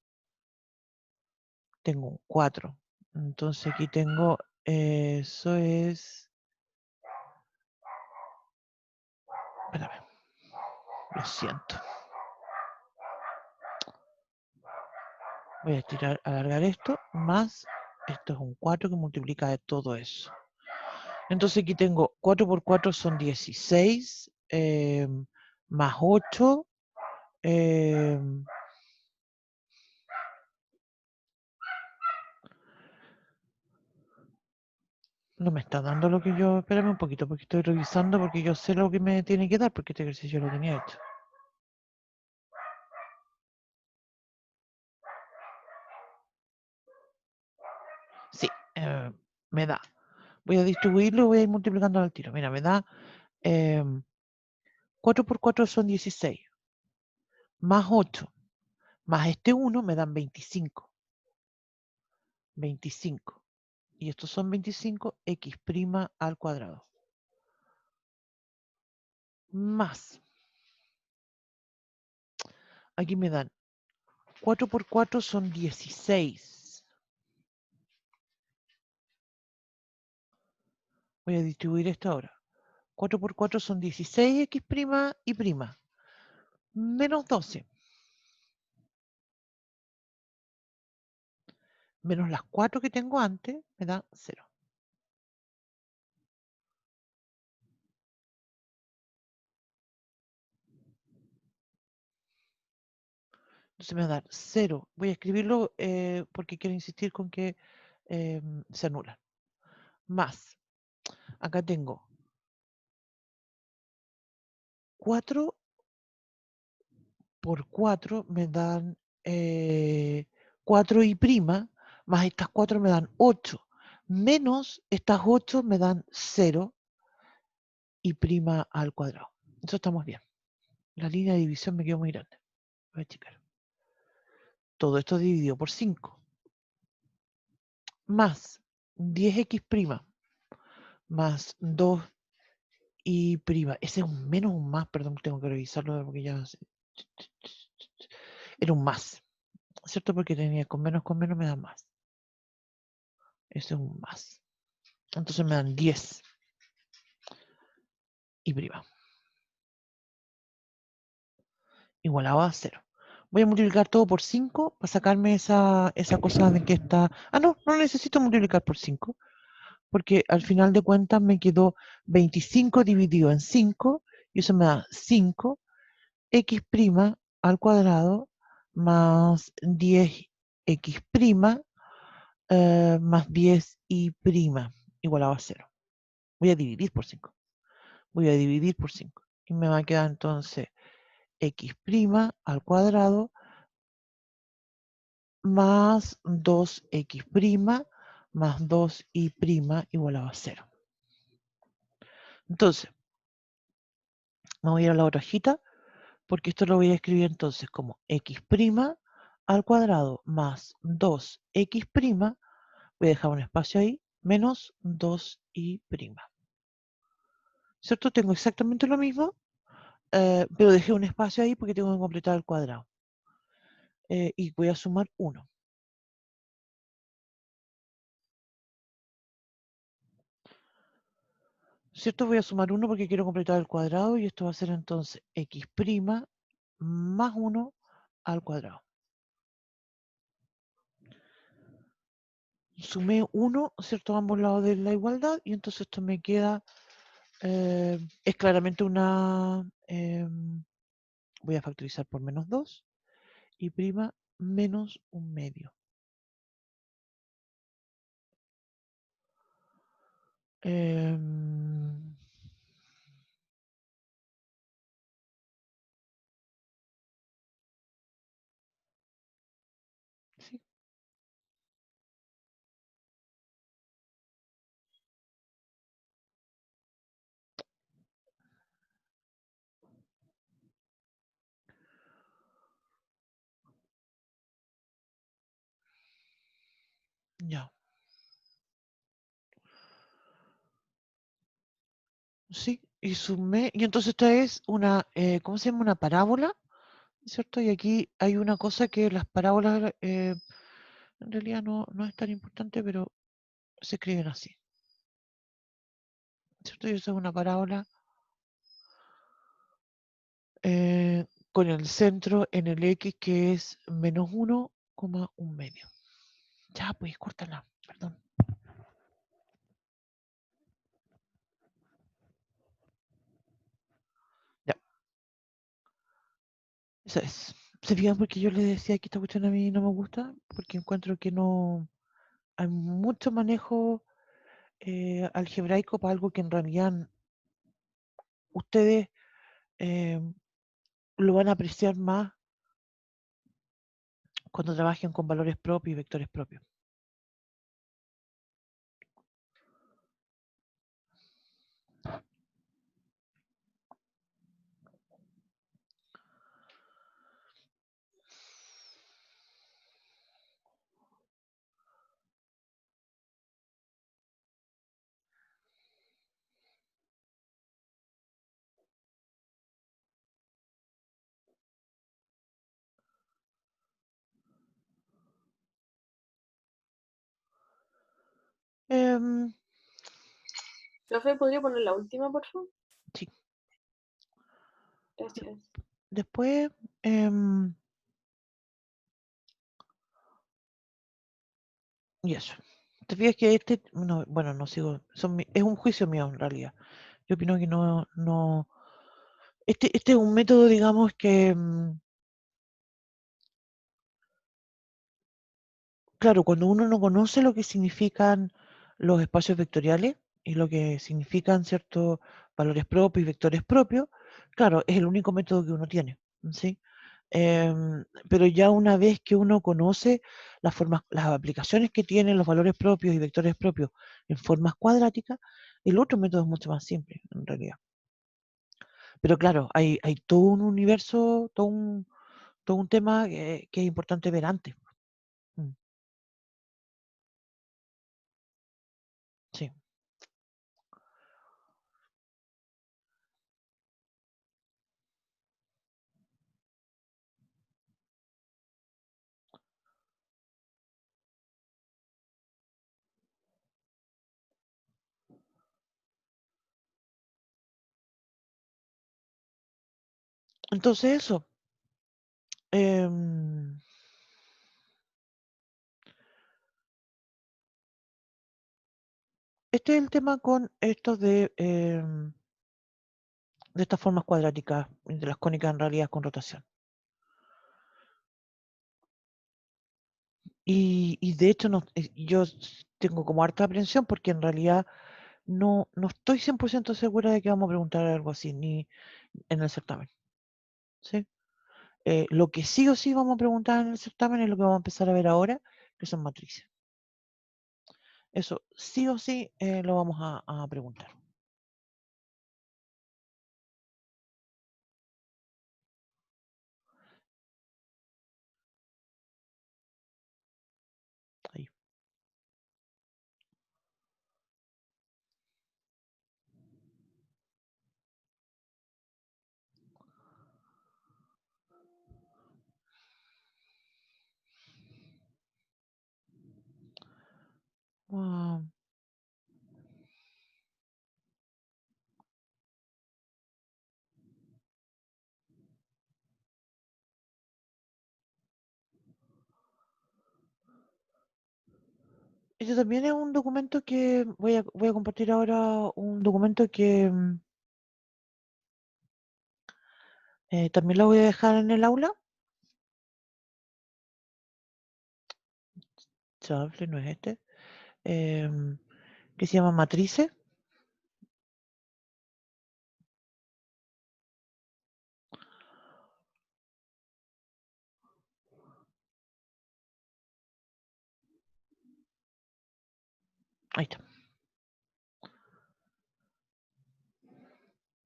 Tengo un 4. Entonces aquí tengo... eso es... Espérame. Lo siento. Voy a alargar esto, más esto es un 4 que multiplica de todo eso. Entonces aquí tengo 4 por 4 son 16, más 8, no me está dando lo que yo... Espérame un poquito, porque estoy revisando, porque yo sé lo que me tiene que dar, porque este ejercicio lo tenía hecho. Sí, me da. Voy a distribuirlo y voy a ir multiplicando al tiro. Mira, me da 4 por 4 son 16, más 8, más este 1 me dan 25. 25. Y estos son 25 x' al cuadrado. Más. Aquí me dan 4 por 4 son 16. Voy a distribuir esto ahora. 4 por 4 son 16 x' y prima. Menos 12. Menos las 4 que tengo antes me da 0. Entonces me va a dar 0. Voy a escribirlo porque quiero insistir con que se anula. Más. Acá tengo 4 por 4 me dan 4 y prima, más estas 4 me dan 8. Menos estas 8 me dan 0 y prima al cuadrado. Eso estamos bien. La línea de división me quedó muy grande. Voy a checar. Todo esto dividido por 5. Más 10x' más 2 y prima. Ese es un menos o un más, perdón, tengo que revisarlo porque ya... Era un más. ¿Cierto? Porque tenía con menos me da más. Ese es un más. Entonces me dan 10 y prima. igualado a 0. Voy a multiplicar todo por 5 para sacarme esa cosa de que está... Ah, no, no necesito multiplicar por 5, porque al final de cuentas me quedó 25 dividido en 5, y eso me da 5 x' al cuadrado más 10x' más 10y' igualado a 0. Voy a dividir por 5. Voy a dividir por 5. Y me va a quedar entonces x' al cuadrado más 2x' más 2y' igualado a 0. Entonces, me voy a ir a la otra hojita, porque esto lo voy a escribir entonces como x' al cuadrado más 2x', voy a dejar un espacio ahí, menos 2y'. ¿Cierto? Tengo exactamente lo mismo, pero dejé un espacio ahí porque tengo que completar el cuadrado. Y voy a sumar 1. ¿Cierto? Voy a sumar 1 porque quiero completar el cuadrado, y esto va a ser entonces x' más 1 al cuadrado. Sumé 1, ¿cierto? A ambos lados de la igualdad, y entonces esto me queda, es claramente una, voy a factorizar por menos 2, y prima menos 1/2. Em, sí, ya. Sí, y sumé, y entonces esta es una, ¿cómo se llama? Una parábola, ¿cierto? Y aquí hay una cosa que las parábolas, en realidad no es tan importante, pero se escriben así, ¿cierto? Y esa es una parábola con el centro en el x, que es menos 1,1. Ya, pues, córtala, perdón. Ya, esa es. ¿Se fijan porque yo les decía que esta cuestión a mí no me gusta? Porque encuentro que no hay mucho manejo algebraico para algo que en realidad ustedes eh, lo van a apreciar más cuando trabajen con valores propios y vectores propios. Em, Profe, ¿podría poner la última, por favor? sí. Gracias. Después, y eso. ¿Te fijas que este, no, bueno, no sigo, es un juicio mío en realidad. Yo opino que no, este es un método, digamos, que, claro, cuando uno no conoce lo que significan los espacios vectoriales y lo que significan ciertos valores propios y vectores propios, claro, es el único método que uno tiene, ¿sí? Pero ya una vez que uno conoce las formas, las aplicaciones que tienen los valores propios y vectores propios en formas cuadráticas, el otro método es mucho más simple, en realidad. Pero claro, hay todo un universo, todo un tema que es importante ver antes. Mm, sí. Entonces eso. em, este es el tema con esto de estas formas cuadráticas, de las cónicas en realidad con rotación. Y de hecho yo tengo como harta aprensión porque en realidad no estoy 100% segura de que vamos a preguntar algo así, ni en el certamen. ¿Sí? Lo que sí o sí vamos a preguntar en el certamen es lo que vamos a empezar a ver ahora, que son matrices. Eso sí o sí lo vamos a preguntar. Ahí. Ah, este también es un documento que voy a compartir ahora, un documento que también lo voy a dejar en el aula. Chable, no es este. Que se llama Matrices. Ahí está.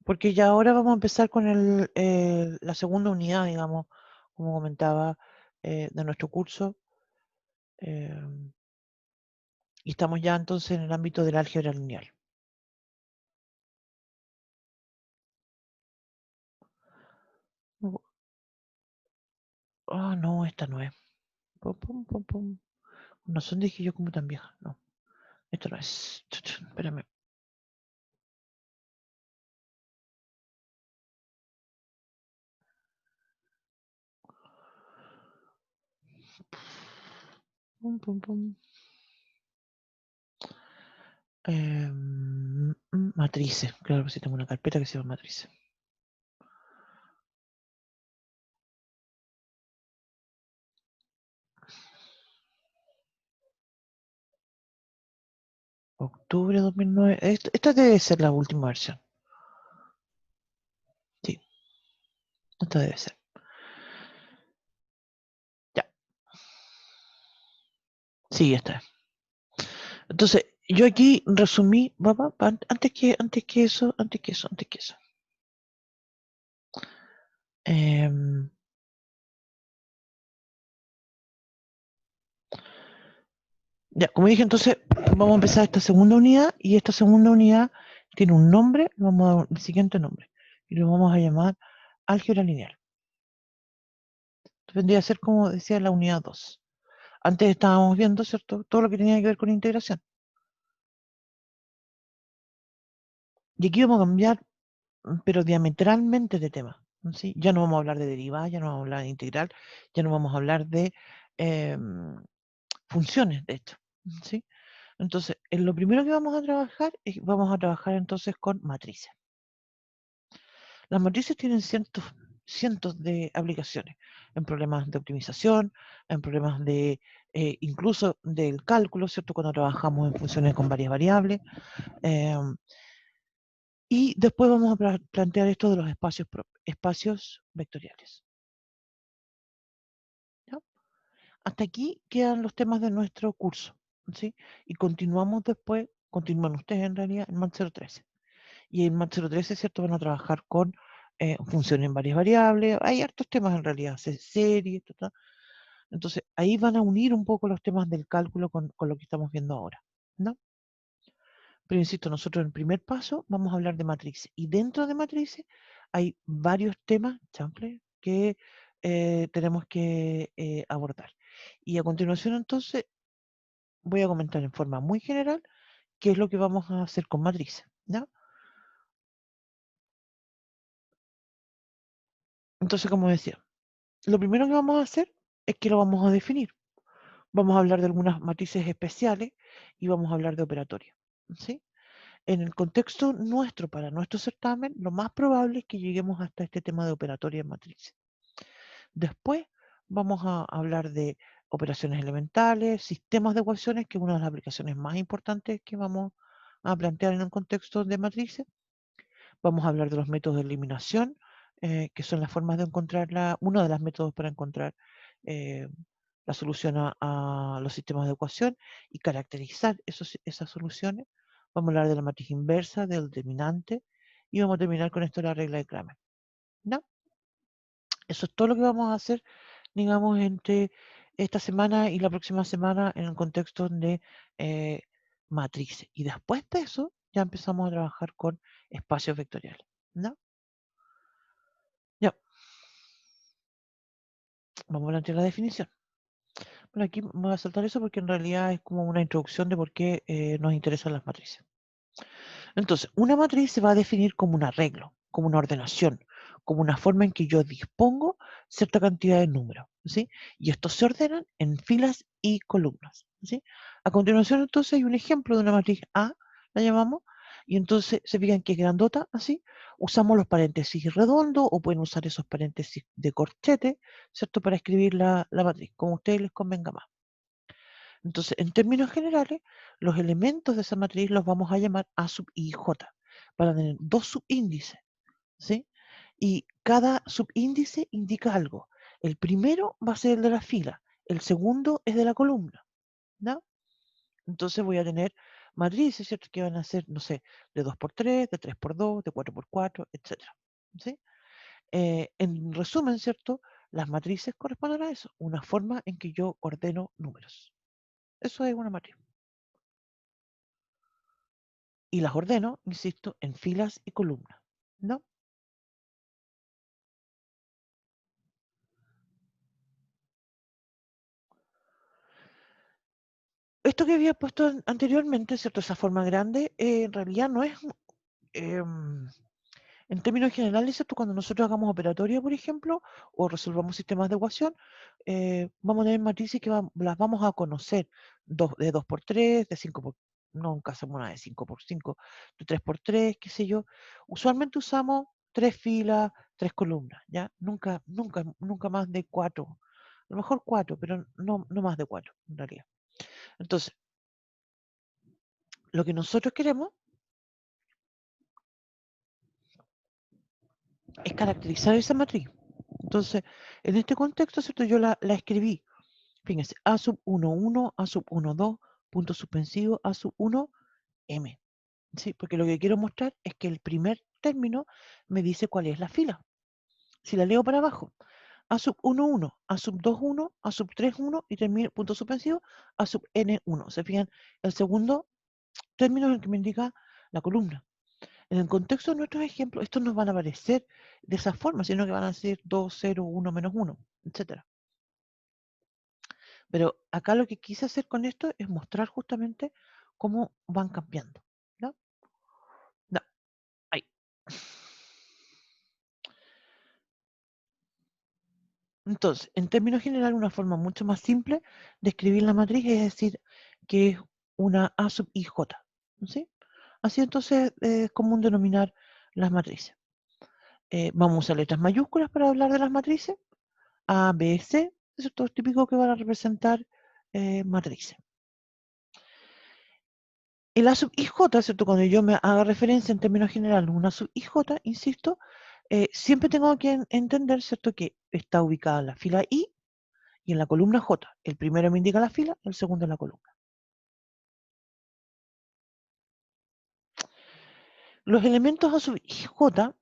Porque ya ahora vamos a empezar con la segunda unidad, digamos, como comentaba, de nuestro curso. Y estamos ya entonces en el ámbito del álgebra lineal. Ah, no, esta no es. Pum, pum, pum, pum. No son dije yo como tan vieja. No, esto no es. Espérame. Pum, pum, pum. Matrices. Claro, sí tengo una carpeta que se llama matrices. Octubre de 2009. Esta debe ser la última versión. Sí, esta debe ser. Ya. Sí, esta es. Entonces, yo aquí resumí, papá, antes que eso. Em, ya, como dije, entonces vamos a empezar esta segunda unidad y esta segunda unidad tiene un nombre, vamos a dar el siguiente nombre y lo vamos a llamar álgebra lineal. Vendría a ser como decía la unidad 2. Antes estábamos viendo, ¿cierto? Todo lo que tenía que ver con integración. Y aquí vamos a cambiar, pero diametralmente de tema. ¿Sí? Ya no vamos a hablar de derivada, ya no vamos a hablar de integral, ya no vamos a hablar de funciones, de hecho. ¿Sí? Entonces, en lo primero que vamos a trabajar entonces con matrices. Las matrices tienen cientos de aplicaciones en problemas de optimización, en problemas de incluso del cálculo, ¿cierto? Cuando trabajamos en funciones con varias variables. Y después vamos a plantear esto de los espacios vectoriales. ¿Ya? Hasta aquí quedan los temas de nuestro curso. ¿Sí? Y continuamos después, continúan ustedes en realidad en MAT 013. Y en MAT 013, ¿cierto? Van a trabajar con funciones en varias variables. Hay hartos temas en realidad, series, entonces ahí van a unir un poco los temas del cálculo con lo que estamos viendo ahora. ¿No? Pero insisto, nosotros en el primer paso vamos a hablar de matrices. Y dentro de matrices hay varios temas, chanfle, que tenemos que abordar. Y a continuación entonces voy a comentar en forma muy general qué es lo que vamos a hacer con matrices. ¿Ya? Entonces, como decía, lo primero que vamos a hacer es que lo vamos a definir. Vamos a hablar de algunas matrices especiales y vamos a hablar de operatorios, ¿sí? En el contexto nuestro, para nuestro certamen, lo más probable es que lleguemos hasta este tema de operatoria en matrices. Después vamos a hablar de operaciones elementales, sistemas de ecuaciones, que es una de las aplicaciones más importantes que vamos a plantear en un contexto de matrices. Vamos a hablar de los métodos de eliminación, que son las formas de encontrar uno de los métodos para encontrar eh, la solución a los sistemas de ecuación y caracterizar esas soluciones. Vamos a hablar de la matriz inversa, del determinante, y vamos a terminar con esto de la regla de Kramer, ¿no? Eso es todo lo que vamos a hacer, digamos, entre esta semana y la próxima semana en el contexto de matrices. Y después de eso, ya empezamos a trabajar con espacios vectoriales, ¿no? Ya, vamos a plantear la definición. Bueno, aquí me voy a saltar eso porque en realidad es como una introducción de por qué nos interesan las matrices. Entonces, una matriz se va a definir como un arreglo, como una ordenación, como una forma en que yo dispongo cierta cantidad de números, ¿sí? Y estos se ordenan en filas y columnas, ¿sí? A continuación, entonces, hay un ejemplo de una matriz A, la llamamos, y entonces se fijan que es grandota, así, usamos los paréntesis redondos o pueden usar esos paréntesis de corchete, ¿cierto? Para escribir la matriz, como a ustedes les convenga más. Entonces, en términos generales, los elementos de esa matriz los vamos a llamar A sub I y J, para tener dos subíndices, ¿sí? Y cada subíndice indica algo. El primero va a ser el de la fila, el segundo es de la columna, ¿no? Entonces voy a tener matrices, ¿cierto? Que van a ser, no sé, de 2×3, de 3×2, de 4×4, etcétera, ¿sí? En resumen, ¿cierto? Las matrices corresponden a eso, una forma en que yo ordeno números. Eso es una matriz. Y las ordeno, insisto, en filas y columnas, ¿no? Esto que había puesto anteriormente, ¿cierto? Esa forma grande, en realidad no es, em, en términos generales, ¿cierto? Cuando nosotros hagamos operatoria, por ejemplo, o resolvamos sistemas de ecuación, vamos a tener matrices que las vamos a conocer, de 2×3, de 5 por, no, nunca hacemos una de 5×5, de 3×3, qué sé yo. Usualmente usamos 3 filas, 3 columnas, ¿ya? Nunca más de 4. A lo mejor 4, pero no más de 4, en realidad. Entonces, lo que nosotros queremos es caracterizar esa matriz. Entonces, en este contexto, ¿cierto? Yo la escribí. Fíjense, A sub 1, 1, A sub 1, 2, punto suspensivo, A sub 1, M. ¿Sí? Porque lo que quiero mostrar es que el primer término me dice cuál es la fila. Si la leo para abajo, A sub 1, 1, A sub 2, 1, A sub 3, 1 y termino punto suspensivo, A sub N, 1. ¿Se fijan? El segundo término es el que me indica la columna. En el contexto de nuestros ejemplos, estos no van a aparecer de esa forma, sino que van a ser 2, 0, 1, menos 1, etc. Pero acá lo que quise hacer con esto es mostrar justamente cómo van cambiando. ¿No? No, ahí. Entonces, en términos generales, una forma mucho más simple de escribir la matriz es decir que es una A sub IJ. ¿Sí? Así entonces es común denominar las matrices. Vamos a usar letras mayúsculas para hablar de las matrices. A, B, C, eso es todo típico que van a representar matrices. El A sub IJ, ¿cierto? Cuando yo me haga referencia en términos generales a una sub IJ, insisto, siempre tengo que entender, ¿cierto? Que está ubicada en la fila I y en la columna J. El primero me indica la fila, el segundo la columna. Los elementos A sub IJ,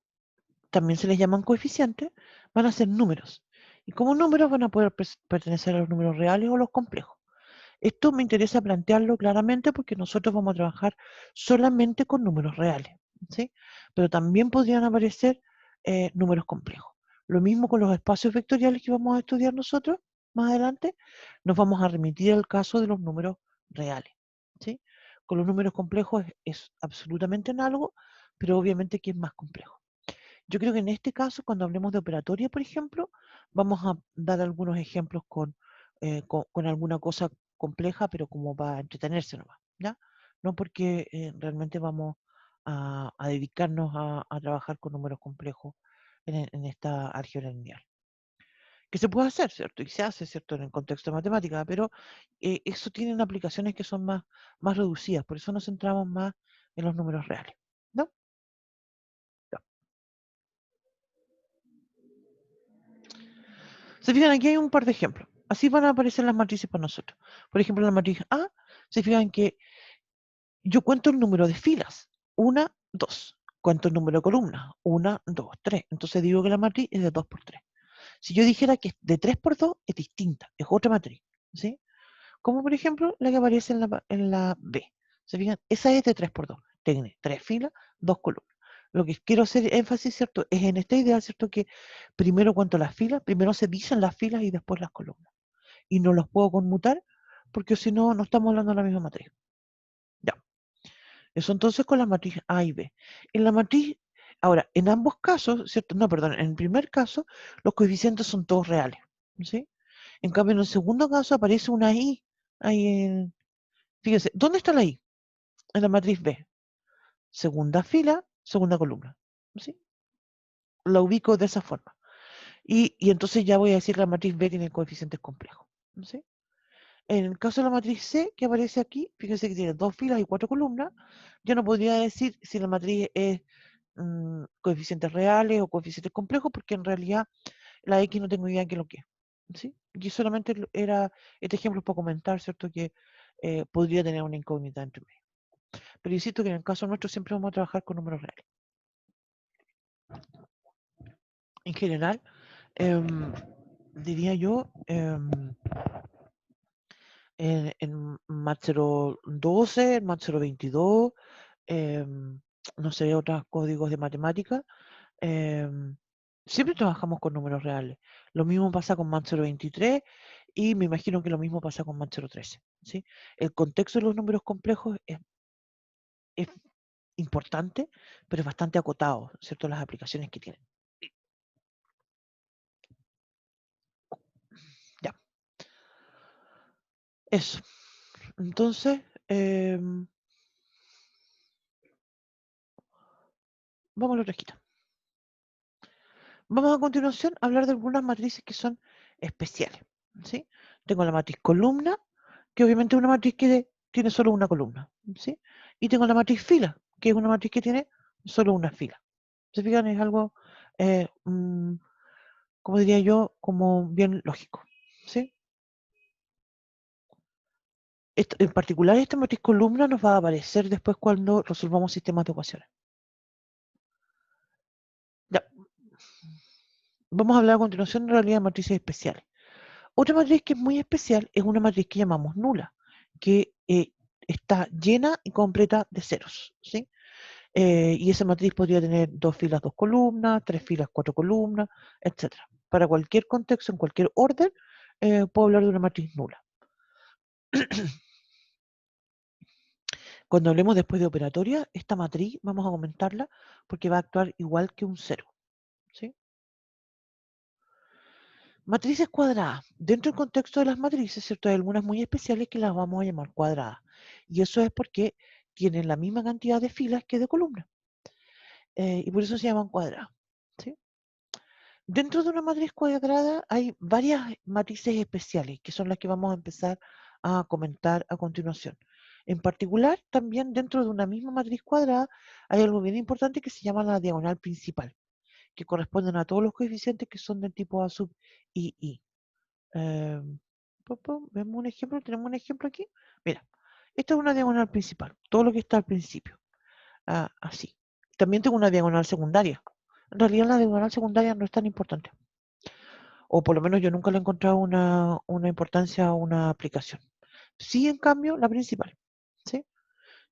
también se les llaman coeficientes, van a ser números. Y como números van a poder pertenecer a los números reales o los complejos. Esto me interesa plantearlo claramente porque nosotros vamos a trabajar solamente con números reales, ¿sí? Pero también podrían aparecer números complejos. Lo mismo con los espacios vectoriales que vamos a estudiar nosotros más adelante, nos vamos a remitir al caso de los números reales, ¿sí? Con los números complejos es absolutamente análogo, pero obviamente que es más complejo. Yo creo que en este caso, cuando hablemos de operatoria, por ejemplo, vamos a dar algunos ejemplos con alguna cosa compleja, pero como para entretenerse nomás, ¿ya? No porque realmente vamos a dedicarnos a trabajar con números complejos en esta álgebra lineal. Que se puede hacer, ¿cierto? Y se hace, ¿cierto? En el contexto de matemática, pero eso tiene aplicaciones que son más reducidas, por eso nos centramos más en los números reales, ¿no? Ya. Se fijan, aquí hay un par de ejemplos. Así van a aparecer las matrices para nosotros. Por ejemplo, en la matriz A, se fijan que yo cuento el número de filas. 1, 2. Cuento el número de columnas. 1, 2, 3. Entonces digo que la matriz es de 2 por 3. Si yo dijera que es de 3 por 2, es distinta, es otra matriz, ¿sí? Como por ejemplo la que aparece en la B. ¿Se fijan? Esa es de 3 por 2. Tiene 3 filas, 2 columnas. Lo que quiero hacer énfasis, ¿cierto? Es en esta idea, ¿cierto? Que primero cuento las filas, primero se dicen las filas y después las columnas. Y no los puedo conmutar porque si no, no estamos hablando de la misma matriz. Ya. Eso entonces con la matriz A y B. En la matriz, ahora, en ambos casos, ¿cierto? No, perdón, en el primer caso, los coeficientes son todos reales, ¿sí? En cambio, en el segundo caso aparece una I. Ahí fíjense, ¿dónde está la I? En la matriz B. Segunda fila, segunda columna, ¿sí? La ubico de esa forma. Y entonces ya voy a decir que la matriz B tiene coeficientes complejos, ¿sí? En el caso de la matriz C, que aparece aquí, fíjense que tiene 2 filas y 4 columnas. Yo no podría decir si la matriz es coeficientes reales o coeficientes complejos, porque en realidad la X no tengo idea de qué es lo que es. ¿Sí? Y solamente era este ejemplo para comentar, ¿cierto? Que podría tener una incógnita entre medio. Pero insisto que en el caso nuestro siempre vamos a trabajar con números reales. En general, diría yo, en Mat 012, en Mat 022, no sé, otros códigos de matemática, siempre trabajamos con números reales. Lo mismo pasa con Mat 023 y me imagino que lo mismo pasa con Mat 013. ¿Sí? El contexto de los números complejos es importante, pero es bastante acotado, ¿cierto? Las aplicaciones que tienen. Ya, eso. Entonces, vamos a la otra hojita. Vamos a continuación a hablar de algunas matrices que son especiales. ¿Sí? Tengo la matriz columna, que obviamente es una matriz que tiene solo una columna. ¿Sí? Y tengo la matriz fila, que es una matriz que tiene solo una fila. ¿Se fijan? Es algo, como diría yo, como bien lógico. ¿Sí? En particular, esta matriz columna nos va a aparecer después cuando resolvamos sistemas de ecuaciones. Ya. Vamos a hablar a continuación en realidad de matrices especiales. Otra matriz que es muy especial es una matriz que llamamos nula, que está llena y completa de ceros, ¿sí? Y esa matriz podría tener 2 filas, 2 columnas, 3 filas, 4 columnas, etc. Para cualquier contexto, en cualquier orden, puedo hablar de una matriz nula. Cuando hablemos después de operatoria, esta matriz vamos a comentarla porque va a actuar igual que un cero, ¿sí? Matrices cuadradas. Dentro del contexto de las matrices, ¿cierto? Hay algunas muy especiales que las vamos a llamar cuadradas. Y eso es porque tienen la misma cantidad de filas que de columnas. Y por eso se llaman cuadradas. ¿Sí? Dentro de una matriz cuadrada hay varias matrices especiales, que son las que vamos a empezar a comentar a continuación. En particular, también dentro de una misma matriz cuadrada hay algo bien importante que se llama la diagonal principal, que corresponden a todos los coeficientes que son del tipo A sub I. Vemos un ejemplo, tenemos un ejemplo aquí. Mira, esta es una diagonal principal, todo lo que está al principio. Así. También tengo una diagonal secundaria. En realidad la diagonal secundaria no es tan importante. O por lo menos yo nunca le he encontrado una importancia o una aplicación. Sí, en cambio, la principal. ¿Sí?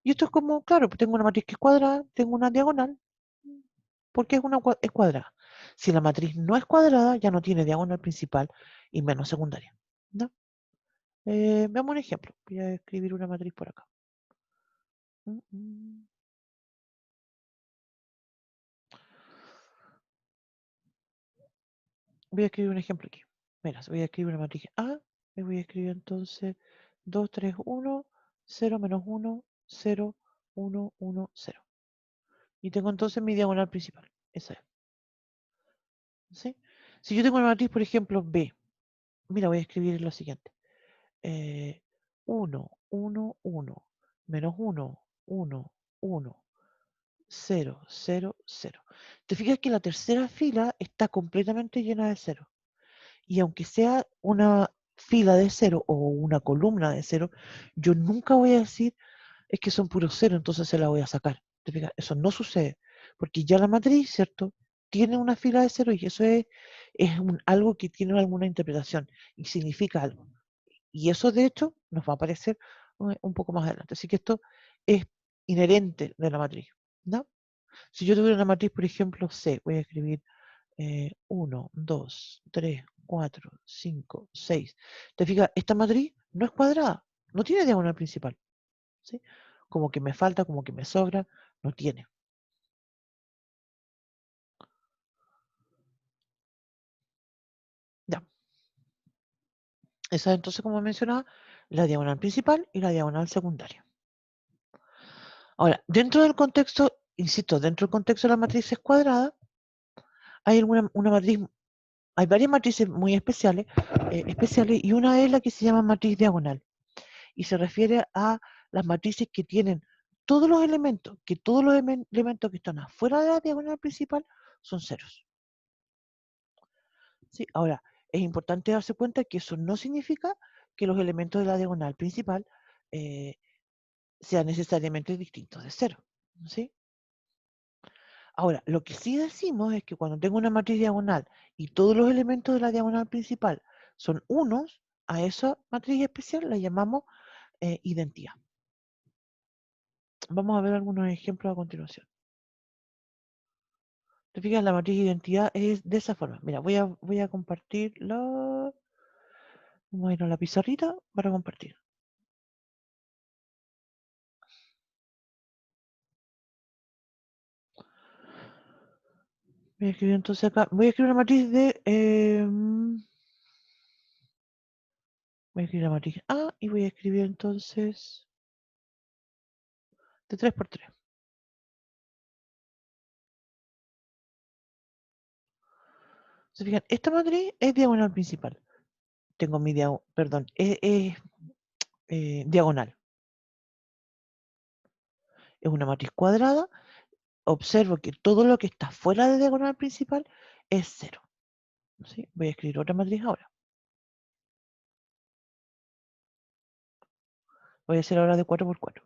Y esto es como, claro, pues tengo una matriz que es cuadrada, tengo una diagonal, porque es cuadrada. Si la matriz no es cuadrada, ya no tiene diagonal principal y menos secundaria. ¿No? Veamos un ejemplo. Voy a escribir una matriz por acá. voy a escribir un ejemplo aquí. Mira, voy a escribir una matriz A y voy a escribir entonces 2, 3, 1, 0, menos 1, 0, 1, 1, 0. Y tengo entonces mi diagonal principal. Esa es. ¿Sí? Si yo tengo una matriz, por ejemplo, B, mira, voy a escribir lo siguiente. 1, 1, 1, menos 1, 1, 1, 0, 0, 0. Te fijas que la tercera fila está completamente llena de 0. Y aunque sea una fila de 0 o una columna de 0, yo nunca voy a decir es que son puros 0, entonces se la voy a sacar. ¿Te fijas? Eso no sucede, porque ya la matriz, ¿cierto? Tiene una fila de 0 y eso es algo que tiene alguna interpretación y significa algo. Y eso, de hecho, nos va a aparecer un poco más adelante. Así que esto es inherente de la matriz, ¿no? Si yo tuviera una matriz, por ejemplo, C, voy a escribir 1, 2, 3, 4, 5, 6. ¿Te fijas? Esta matriz no es cuadrada, no tiene diagonal principal. ¿Sí? Como que me falta, como que me sobra, no tiene. Ya. Esa es entonces, como mencionaba, la diagonal principal y la diagonal secundaria. Ahora, dentro del contexto, insisto, dentro del contexto de las matrices cuadradas, hay una matriz, hay varias matrices muy especiales, y una es la que se llama matriz diagonal. Y se refiere a las matrices que tienen todos los elementos, que todos los elementos que están afuera de la diagonal principal son ceros. ¿Sí? Ahora, es importante darse cuenta que eso no significa que los elementos de la diagonal principal sean necesariamente distintos de cero. ¿Sí? Ahora, lo que sí decimos es que cuando tengo una matriz diagonal y todos los elementos de la diagonal principal son unos, a esa matriz especial la llamamos identidad. Vamos a ver algunos ejemplos a continuación. Te fijas, la matriz de identidad es de esa forma. Mira, voy a compartirlo. Vamos a ir a la pizarrita para compartir. Voy a escribir entonces acá. Voy a escribir una matriz de... voy a escribir la matriz A y voy a escribir entonces de 3 por 3. Se fijan, esta matriz es diagonal principal. Tengo mi perdón, es diagonal. Es una matriz cuadrada. Observo que todo lo que está fuera de diagonal principal es 0. ¿Sí? Voy a escribir otra matriz ahora. Voy a hacer ahora de 4 por 4.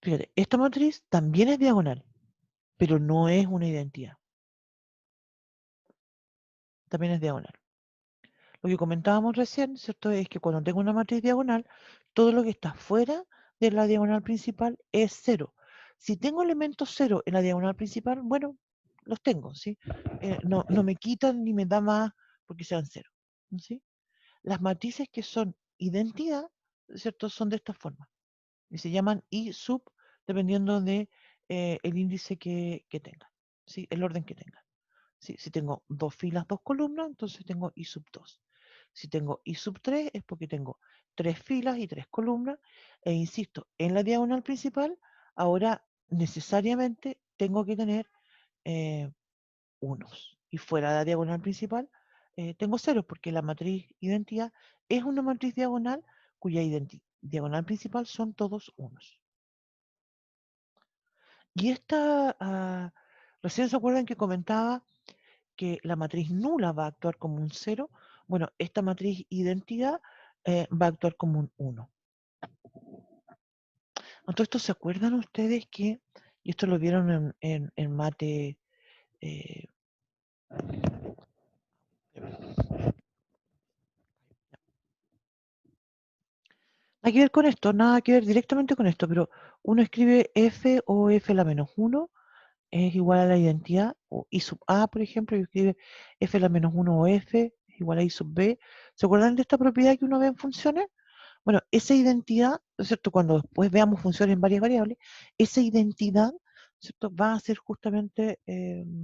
Fíjate, esta matriz también es diagonal, pero no es una identidad. También es diagonal. Lo que comentábamos recién, ¿cierto? Es que cuando tengo una matriz diagonal, todo lo que está fuera de la diagonal principal es 0. Si tengo elementos 0 en la diagonal principal, bueno, los tengo, ¿sí? No me quitan ni me da más porque sean 0, ¿sí? Las matrices que son identidad, ¿cierto? Son de esta forma. Y se llaman I sub dependiendo de el índice que tengan, ¿sí? El orden que tengan. ¿Sí? Si tengo 2 filas, 2 columnas, entonces tengo I sub 2. Si tengo I sub 3 es porque tengo 3 filas y 3 columnas. E insisto, en la diagonal principal, ahora necesariamente tengo que tener unos. Y fuera de la diagonal principal, tengo ceros, porque la matriz identidad es una matriz diagonal cuya diagonal principal son todos unos. Y esta, recién se acuerdan que comentaba que la matriz nula va a actuar como un 0. Bueno, esta matriz identidad va a actuar como un 1. Entonces, ¿esto se acuerdan ustedes que, y esto lo vieron en mate, nada que ver con esto, nada que ver directamente con esto, pero uno escribe f o f la menos 1 es igual a la identidad, o I sub A, por ejemplo, y escribe f la menos 1 o f es igual a I sub B. ¿Se acuerdan de esta propiedad que uno ve en funciones? Bueno, esa identidad, ¿no es cierto? Cuando después veamos funciones en varias variables, esa identidad, ¿cierto? Va a ser justamente de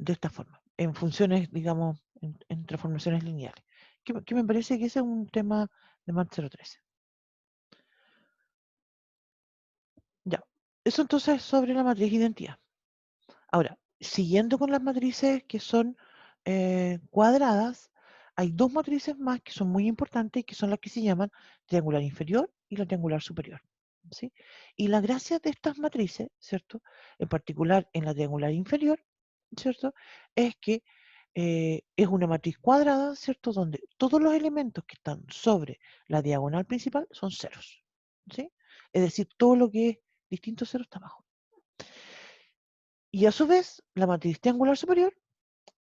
esta forma, en funciones, digamos, en transformaciones lineales. Que me parece que ese es un tema de MAT 013. Ya, eso entonces sobre la matriz identidad. Ahora, siguiendo con las matrices que son cuadradas, hay dos matrices más que son muy importantes y que son las que se llaman triangular inferior y la triangular superior. ¿Sí? Y la gracia de estas matrices, ¿cierto? En particular en la triangular inferior, ¿cierto? Es que es una matriz cuadrada, ¿cierto? Donde todos los elementos que están sobre la diagonal principal son ceros. ¿Sí? Es decir, todo lo que es distinto a cero está abajo. Y a su vez, la matriz triangular superior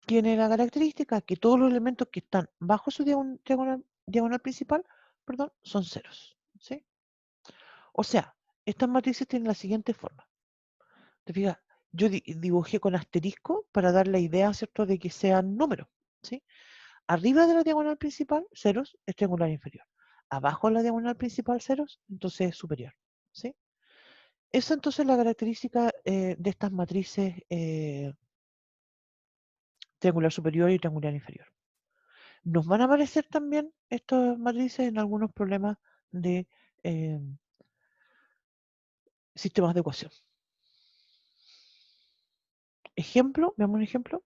tiene la característica que todos los elementos que están bajo su diagonal principal, perdón, son ceros. ¿Sí? O sea, estas matrices tienen la siguiente forma. ¿Te fijas? Yo dibujé con asterisco para dar la idea, ¿cierto?, de que sean números. ¿Sí? Arriba de la diagonal principal, ceros, es triangular inferior. Abajo de la diagonal principal, ceros, entonces es superior. ¿Sí? Esa entonces es la característica de estas matrices triangular superior y triangular inferior. Nos van a aparecer también estas matrices en algunos problemas de sistemas de ecuación. Ejemplo, veamos un ejemplo.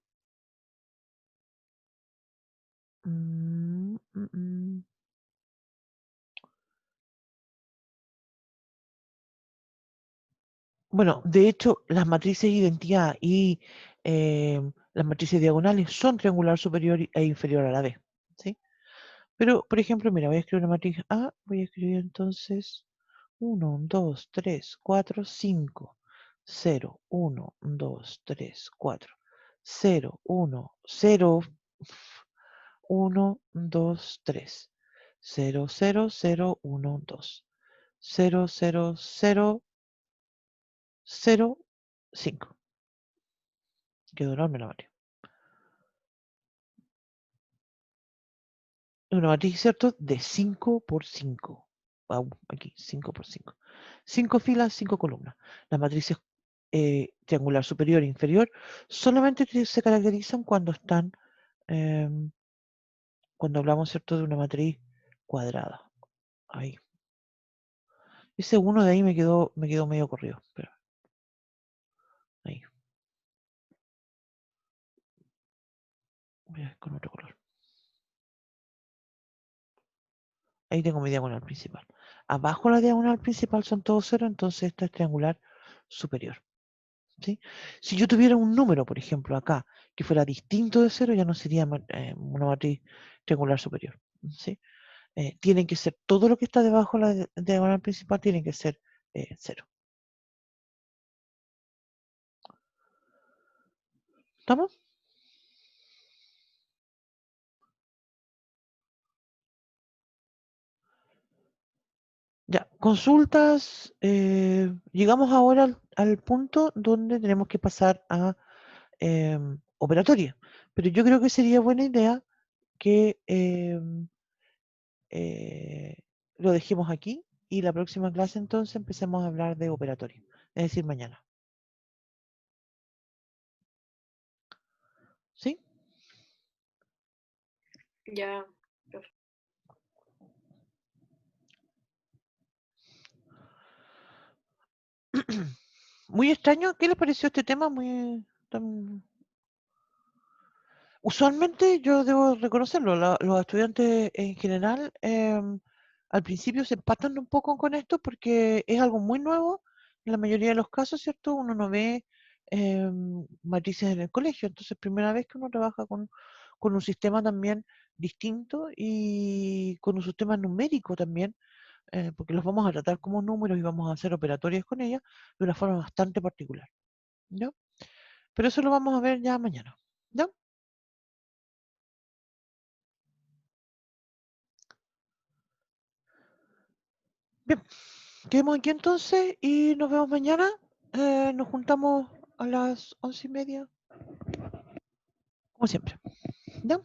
Bueno, de hecho, las matrices identidad y las matrices diagonales son triangular superior e inferior a la vez. ¿Sí? Pero, por ejemplo, mira, voy a escribir una matriz A, voy a escribir entonces 1, 2, 3, 4, 5, 0, 1, 2, 3, 4, 0, 1, 0, 1, 2, 3, 0, 0, 0, 1, 2, 0, 0, 0, 0, 5. Quedó enorme la matriz. Una matriz, ¿cierto? De 5 por 5. Wow, aquí, 5 por 5. 5 filas, 5 columnas. Las matrices triangular superior e inferior solamente se caracterizan cuando están, cuando hablamos, ¿cierto?, de una matriz cuadrada. Ahí. Ese uno de ahí me quedó medio corrido, pero ahí. Voy a ver con otro color. Ahí tengo mi diagonal principal. Abajo la diagonal principal son todos ceros, entonces esta es triangular superior. ¿Sí? Si yo tuviera un número, por ejemplo, acá, que fuera distinto de cero, ya no sería una matriz triangular superior. ¿Sí? Tienen que ser, todo lo que está debajo de la diagonal principal tiene que ser cero. ¿Estamos? Ya, consultas. Llegamos ahora al punto donde tenemos que pasar a operatoria. Pero yo creo que sería buena idea que lo dejemos aquí y la próxima clase entonces empecemos a hablar de operatoria, es decir, mañana. ¿Sí? Ya. Muy extraño. ¿Qué les pareció este tema? Usualmente yo debo reconocerlo, los estudiantes en general al principio se empatan un poco con esto porque es algo muy nuevo. En la mayoría de los casos, ¿cierto? Uno no ve matrices en el colegio, entonces primera vez que uno trabaja con un sistema también distinto y con un sistema numérico también, porque los vamos a tratar como números y vamos a hacer operatorias con ellas de una forma bastante particular. ¿Ya? Pero eso lo vamos a ver ya mañana. ¿Ya? Bien, quedemos aquí entonces y nos vemos mañana. Nos juntamos a las 11:30, como siempre. ¿Ya?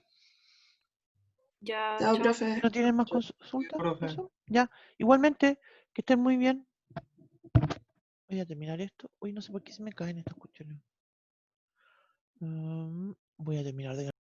Ya, Chao, chao. profe. ¿No tienen más Chao, consultas? profe. ¿Eso? Ya. Igualmente, que estén muy bien. Voy a terminar esto. Uy, no sé por qué se me caen estas cuestiones. Voy a terminar de